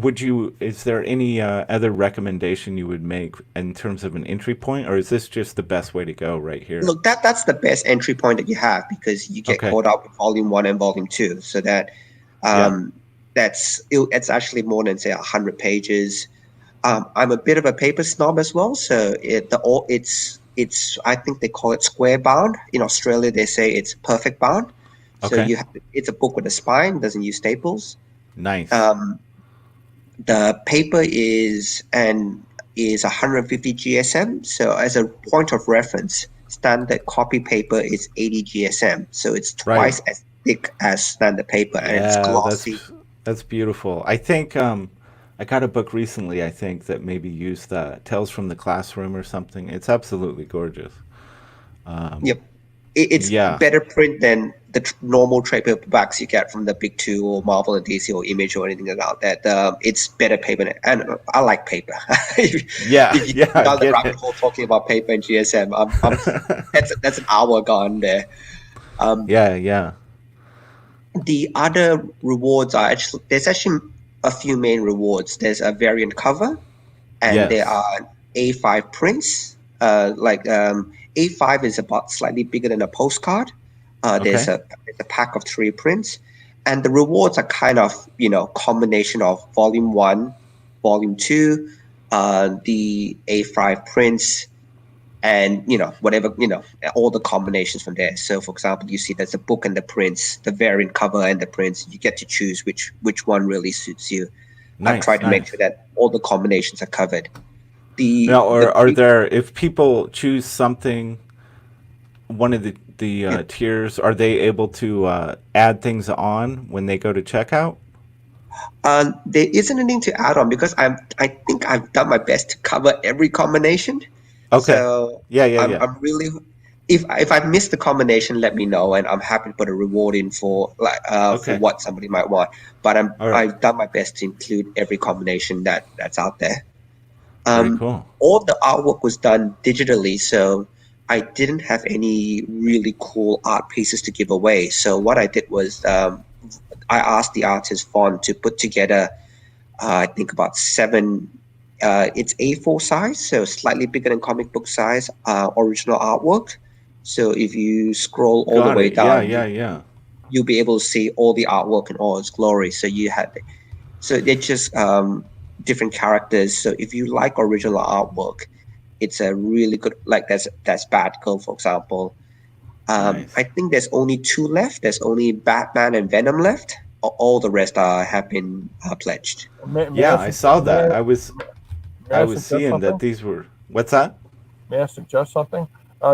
other recommendation you would make in terms of an entry point, or is this just the best way to go right here?
Look, that's the best entry point that you have, because you get caught up with Volume 1 and Volume 2. So that it's actually more than, say, 100 pages. I'm a bit of a paper snob as well, so it's I think they call it square bound. In Australia, they say it's perfect bound. So it's a book with a spine, doesn't use staples.
Nice.
The paper is 150 GSM. So as a point of reference, standard copy paper is 80 GSM. So it's twice as thick as standard paper, and it's glossy.
That's beautiful. I think I got a book recently, I think, that maybe used Tales from the Classroom or something. It's absolutely gorgeous.
Yep. It's better print than the normal trade paperbacks you get from the big two or Marvel and DC or Image or anything like that. It's better paper, and I like paper. If you down the rabbit hole talking about paper and GSM, that's an hour gone there. The other rewards are there's actually a few main rewards. There's a variant cover, and there are A5 prints. A5 is about slightly bigger than a postcard. There's a pack of 3 prints, and the rewards are kind of combination of Volume 1, Volume 2, the A5 prints, and whatever all the combinations from there. So for example, you see there's a book and the prints, the variant cover and the prints. You get to choose which one really suits you. I try to make sure that all the combinations are covered.
Are there, if people choose something, one of the tiers, are they able to add things on when they go to checkout?
There isn't anything to add on, because I think I've done my best to cover every combination.
Okay.
So I'm really, if I miss the combination, let me know, and I'm happy to put a reward in for for what somebody might want. But I've done my best to include every combination that's out there.
Very cool.
All the artwork was done digitally, so I didn't have any really cool art pieces to give away. So what I did was I asked the artist Vaughn to put together, I think about 7. It's A4 size, so slightly bigger than comic book size, original artwork. So if you scroll all the way down, you'll be able to see all the artwork in all its glory. So they're just different characters. So if you like original artwork, it's a really good, like that's Batgirl, for example.
Nice.
I think there's only 2 left. There's only Batman and Venom left. All the rest have been pledged.
I saw that. I was seeing that these were. What's that?
May I suggest something?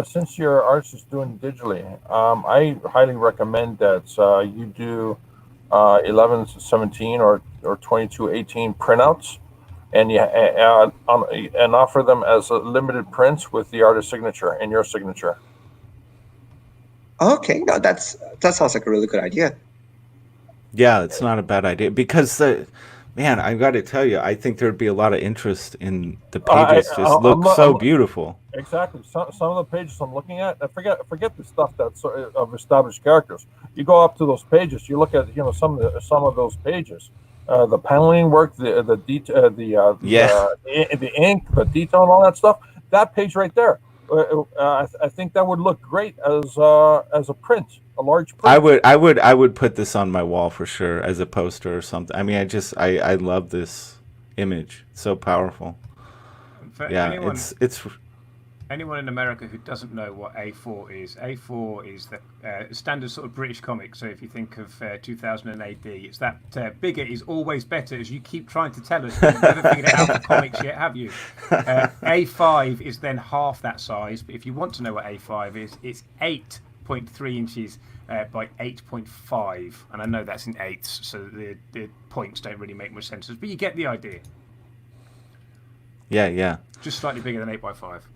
Since your artist is doing digitally, I highly recommend that you do 1117 or 2218 printouts, and and offer them as a limited prints with the artist signature and your signature.
Okay, no, that sounds like a really good idea.
Yeah, it's not a bad idea, because man, I got to tell you, I think there'd be a lot of interest in the pages. Look so beautiful.
Exactly. Some of the pages I'm looking at, forget the stuff that's of established characters. You go up to those pages, you look at some of those pages, the paneling work, the ink, the detail, and all that stuff. That page right there, I think that would look great as a print, a large print.
I would put this on my wall for sure as a poster or something. I mean, I love this image. It's so powerful.
For
yeah,
anyone,
it's
anyone in America who doesn't know what A4 is, A4 is the standard sort of British comic. So if you think of 2000 AD, it's that bigger is always better, as you keep trying to tell us. But you've never figured it out for comics yet, have you? A5 is then half that size. But if you want to know what A5 is, it's 8.3 inches by 8.5. And I know that's in eighths, so the points don't really make much sense. But you get the idea.
Yeah.
Just slightly bigger than 8 by 5.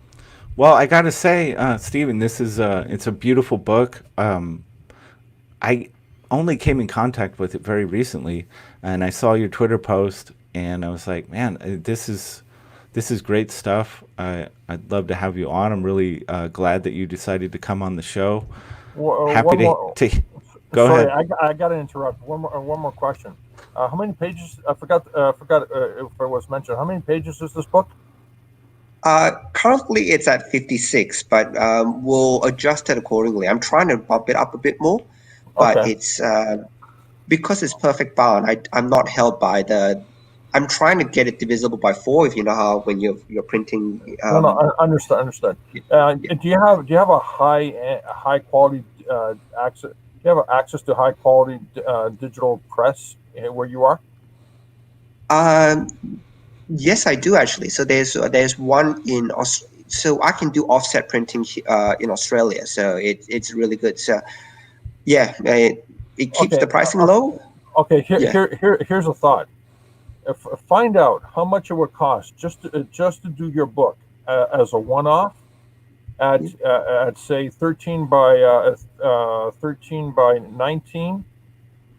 Well, I gotta say, Stephen, this is it's a beautiful book. I only came in contact with it very recently, and I saw your Twitter post, and I was like, man, this is great stuff. I'd love to have you on. I'm really glad that you decided to come on the show. Happy to go
sorry,
ahead.
I got to interrupt. One more question. How many pages? I forgot if it was mentioned. How many pages is this book?
Currently, it's at 56, but we'll adjust it accordingly. I'm trying to bump it up a bit more, but
Okay.
it's because it's perfect bound. I'm not held by the. I'm trying to get it divisible by 4. If you know how when you're printing.
No, I understand.
Yeah.
Do you have a high quality access? Do you have access to high quality digital press where you are?
Yes, I do actually. So there's one in so I can do offset printing in Australia. So it's really good. So yeah, it keeps the pricing low.
Okay,
Yeah.
here's a thought. Find out how much it would cost just to do your book as a one-off at say 13 by 19.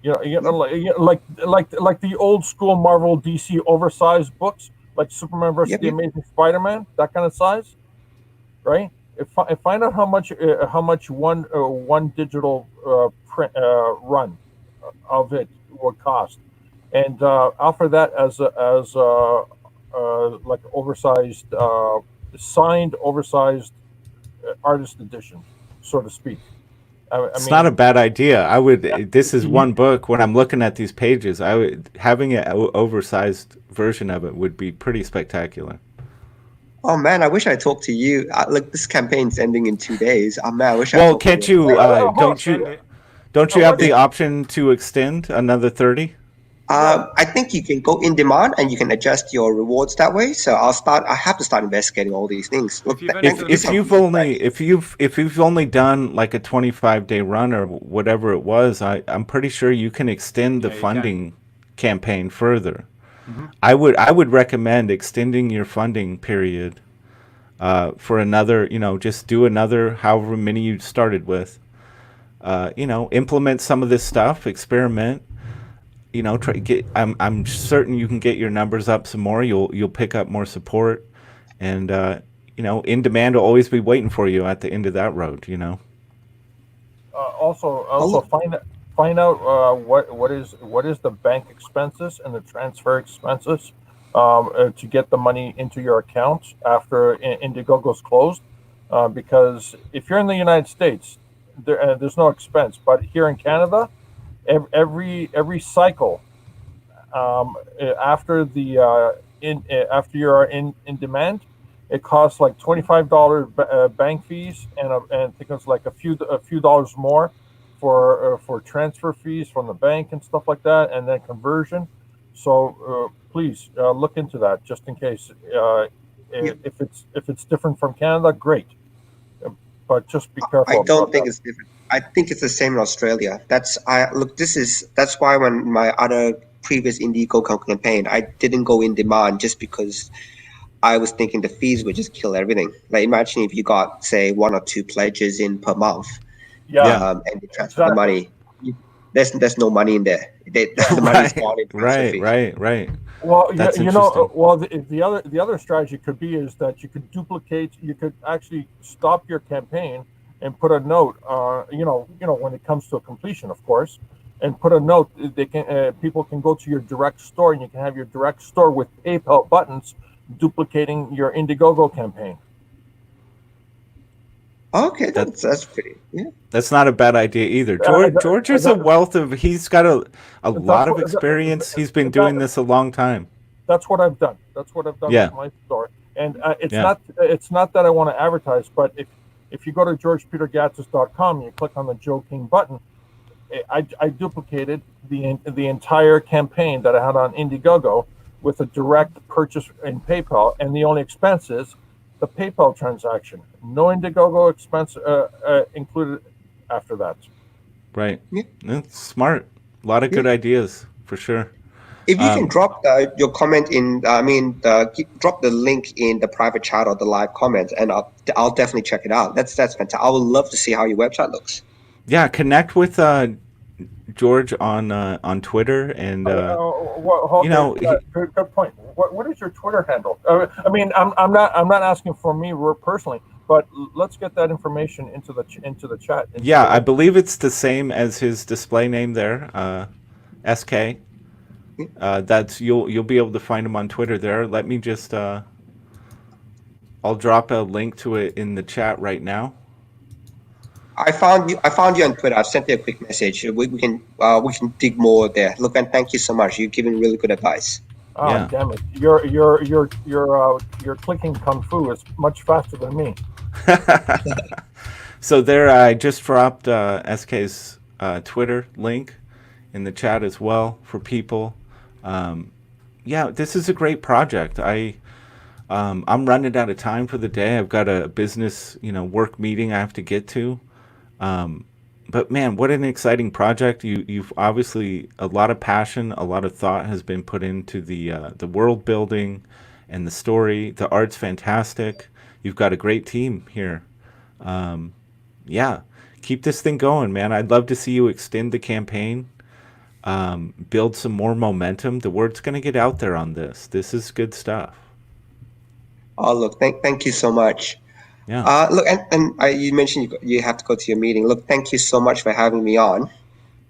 Like the old school Marvel DC oversized books, like Superman versus
Yep.
the Amazing Spider-Man, that kind of size, right? Find out how much one digital print run of it would cost, and offer that as like oversized signed oversized artist edition, so to speak.
It's not a bad idea. I would. This is one book. When I'm looking at these pages, I would having an oversized version of it would be pretty spectacular.
Oh man, I wish I talked to you. Look, this campaign's ending in 2 days. Oh man, I wish I.
Well,
talked to
can't you? Don't you have the
yeah.
option to extend another 30?
I think you can go in demand and you can adjust your rewards that way. So I have to start investigating all these things. Look,
If you've only done like a 25-day run or whatever it was, I'm pretty sure you can extend the funding campaign further.
Mm-hmm.
I would recommend extending your funding period for another. Just do another however many you started with. Implement some of this stuff, experiment. I'm certain you can get your numbers up some more. You'll pick up more support, and in demand will always be waiting for you at the end of that road.
Also find out what is the bank expenses and the transfer expenses to get the money into your account after Indiegogo's closed, because if you're in the United States, there's no expense, but here in Canada, every cycle after after you're in demand, it costs like $25 bank fees, and I think it's like a few dollars more for transfer fees from the bank and stuff like that, and then conversion. So please look into that just in case. If it's different from Canada, great, but just be careful.
I don't think it's different. I think it's the same in Australia. That's why when my other previous Indiegogo campaign, I didn't go in demand just because I was thinking the fees would just kill everything. Like imagine if you got say 1 or 2 pledges in per month, and you transfer the money. There's no money in there. The money's gone in transfer fees.
Right.
Well,
That's
the other strategy could be is that you could duplicate. You could actually stop your campaign and put a note. When it comes to a completion, of course, and put a note. They can people can go to your direct store, and you can have your direct store with PayPal buttons duplicating your Indiegogo campaign.
Okay, that's pretty. Yeah,
that's not a bad idea either. George is a wealth of. He's got a lot of experience. He's been doing this a long time.
That's what I've done. With my store. And
Yeah.
it's not that I want to advertise, but if you go to georgepetergatzis.com and you click on the Joe King button, I duplicated the entire campaign that I had on Indiegogo with a direct purchase in PayPal, and the only expense is the PayPal transaction. No Indiegogo expense included after that.
Right.
Yeah.
That's smart. A lot of good
Yeah.
ideas for sure.
If you can drop your comment in, drop the link in the private chat or the live comment, and I'll definitely check it out. That's fantastic. I would love to see how your website looks.
Yeah, connect with George on Twitter, and you
Okay,
know,
good point. What is your Twitter handle? I mean, I'm not asking for me personally, but let's get that information into the chat.
yeah, I believe it's the same as his display name there, SK. That's you'll be able to find him on Twitter there. Let me just I'll drop a link to it in the chat right now.
I found you on Twitter. I've sent you a quick message. We can dig more there. Look, and thank you so much. You've given really good advice.
Oh,
Yeah.
damn it! Your clicking kung fu is much faster than me.
So there, I just dropped SK's Twitter link in the chat as well for people. Yeah, this is a great project. I'm running out of time for the day. I've got a business, work meeting I have to get to. But man, what an exciting project! You've obviously a lot of passion, a lot of thought has been put into the world building and the story. The art's fantastic. You've got a great team here. Yeah, keep this thing going, man. I'd love to see you extend the campaign, build some more momentum. The word's going to get out there on this. This is good stuff.
Oh, look, thank you so much.
Yeah.
Look, and you mentioned you have to go to your meeting. Look, thank you so much for having me on.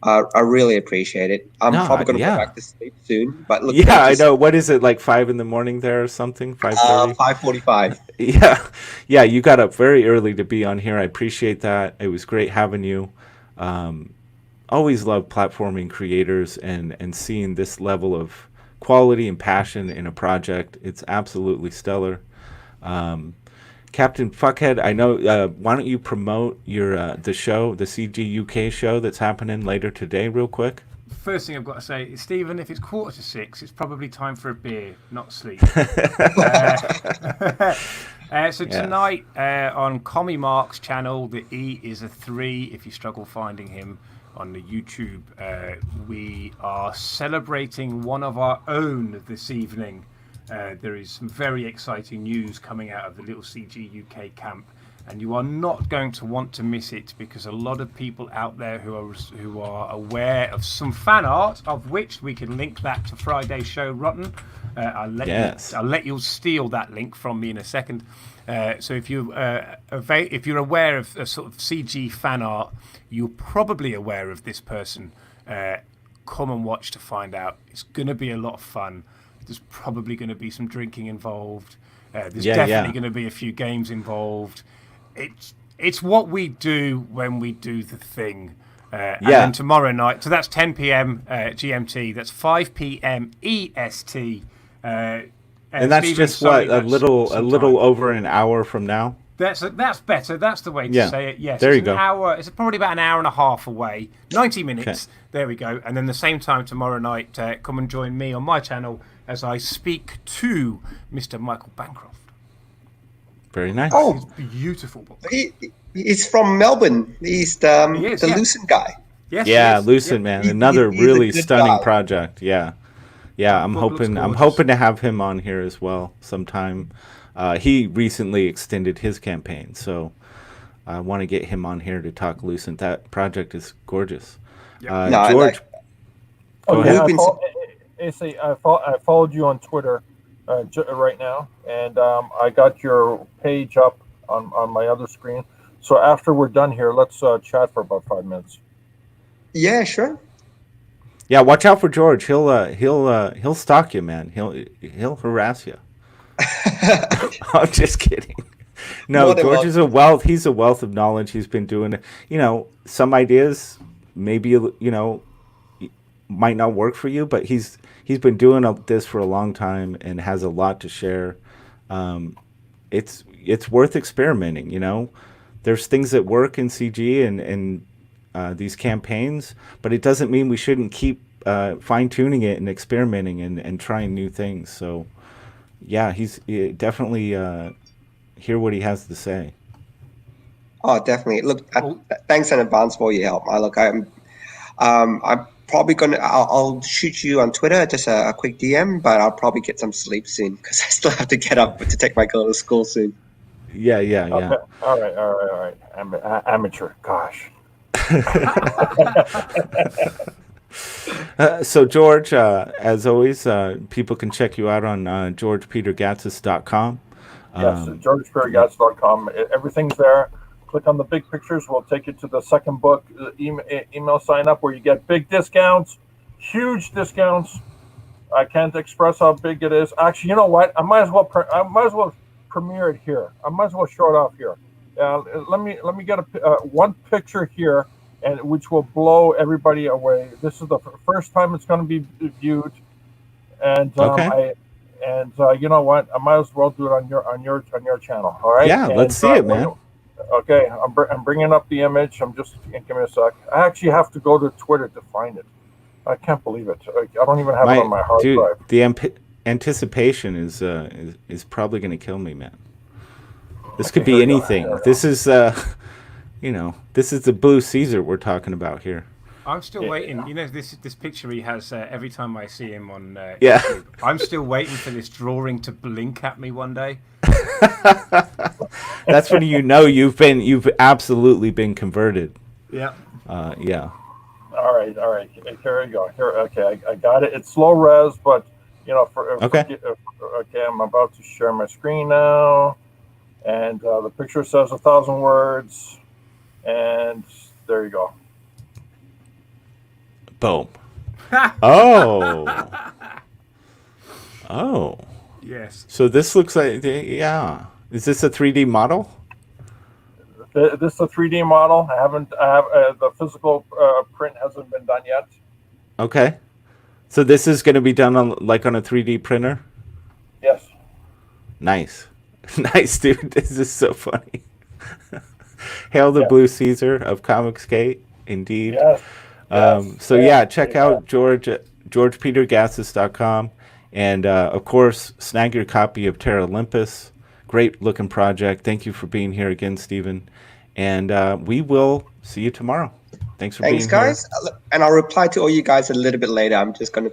I really appreciate it. I'm probably going to go back to sleep soon. But look,
yeah, I know. What is it, like 5 a.m. there or something? 5:30.
5:45.
Yeah. You got up very early to be on here. I appreciate that. It was great having you. Always love platforming creators and seeing this level of quality and passion in a project. It's absolutely stellar. Captain Fuckhead, I know. Why don't you promote your the show, the CG UK show that's happening later today, real quick?
First thing I've got to say is, Stephen, if it's 5:45, it's probably time for a beer, not sleep. So tonight on Commie Mark's channel, the E is a 3 if you struggle finding him on the YouTube. We are celebrating one of our own this evening. There is some very exciting news coming out of the Little CG UK camp, and you are not going to want to miss it, because a lot of people out there who are aware of some fan art, of which we can link that to Friday's show, Rotten. I'll let you steal that link from me in a second. So if you're aware of a sort of CG fan art, you're probably aware of this person. Come and watch to find out. It's going to be a lot of fun. There's probably going to be some drinking involved. There's definitely going to be a few games involved. It's what we do when we do the thing. And then tomorrow night, so that's 10 p.m. GMT. That's 5 p.m. EST. And
that's Stephen, just a little over an hour from now.
That's better. That's the way to say it. Yes,
there you go.
It's probably about an hour and a half away. 90 minutes. Okay. There we go. And then the same time tomorrow night, come and join me on my channel as I speak to Mr. Michael Bancroft.
Very nice.
Oh,
he's beautiful.
He's from Melbourne. He's the Lucent guy.
Yes. Yeah, Lucent man. Another really stunning project. Yeah. I'm hoping to have him on here as well sometime. He recently extended his campaign, so I want to get him on here to talk Lucent. That project is gorgeous. Yep. George, go ahead.
I followed you on Twitter right now, and I got your page up on my other screen. So after we're done here, let's chat for about 5 minutes.
Yeah, sure.
Yeah, watch out for George. He'll stalk you, man. He'll harass you. I'm just kidding. No, George is a wealth. He's a wealth of knowledge. He's been doing, some ideas maybe might not work for you, but he's been doing this for a long time and has a lot to share. It's worth experimenting. You know, there's things that work in CG and these campaigns, but it doesn't mean we shouldn't keep fine tuning it and experimenting and trying new things. So, yeah, he's definitely hear what he has to say.
Oh, definitely. Look,
Oh.
thanks in advance for your help. I'm probably I'll shoot you on Twitter, just a quick DM, but I'll probably get some sleep soon because I still have to get up to take my girl to school soon.
Yeah.
Okay. All right. Amateur. Gosh.
So George, as always, people can check you out on georgepetergatsis.com.
Yes, georgeperrygatz.com. Everything's there. Click on the big pictures. We'll take you to the second book. Email sign up where you get big discounts, huge discounts. I can't express how big it is. Actually, you know what? I might as well premiere it here. I might as well show it off here. Let me get one picture here, and which will blow everybody away. This is the first time it's going to be viewed, and
Okay.
you know what? I might as well do it on your channel. All right?
Yeah, let's see it, man.
Okay, I'm bringing up the image. Give me a sec. I actually have to go to Twitter to find it. I can't believe it. I don't even have it on my hard drive.
The anticipation is probably going to kill me, man. This could be anything. This is this is the Blue Caesar we're talking about here.
I'm still waiting. You know, this picture he has every time I see him on
Yeah.
YouTube. I'm still waiting for this drawing to blink at me one day.
That's when you know you've absolutely been converted.
Yeah.
Yeah.
All right. Here we go. Okay, I got it. It's low res, but
Okay.
Okay, I'm about to share my screen now, and the picture says 1,000 words, and there you go.
Boom. Oh.
Yes.
So this looks like, yeah. Is this a 3D model?
This is a 3D model. I have the physical print hasn't been done yet.
Okay. So this is going to be done on a 3D printer?
Yes.
Nice. Nice, dude. This is so funny. Hail the Blue Caesar of ComicsGate, indeed.
Yes.
So check out georgepetergatsis.com, and of course, snag your copy of Terralympus. Great looking project. Thank you for being here again, Stephen. And we will see you tomorrow. Thanks for being here.
Thanks, guys. And I'll reply to all you guys a little bit later. I'm just going to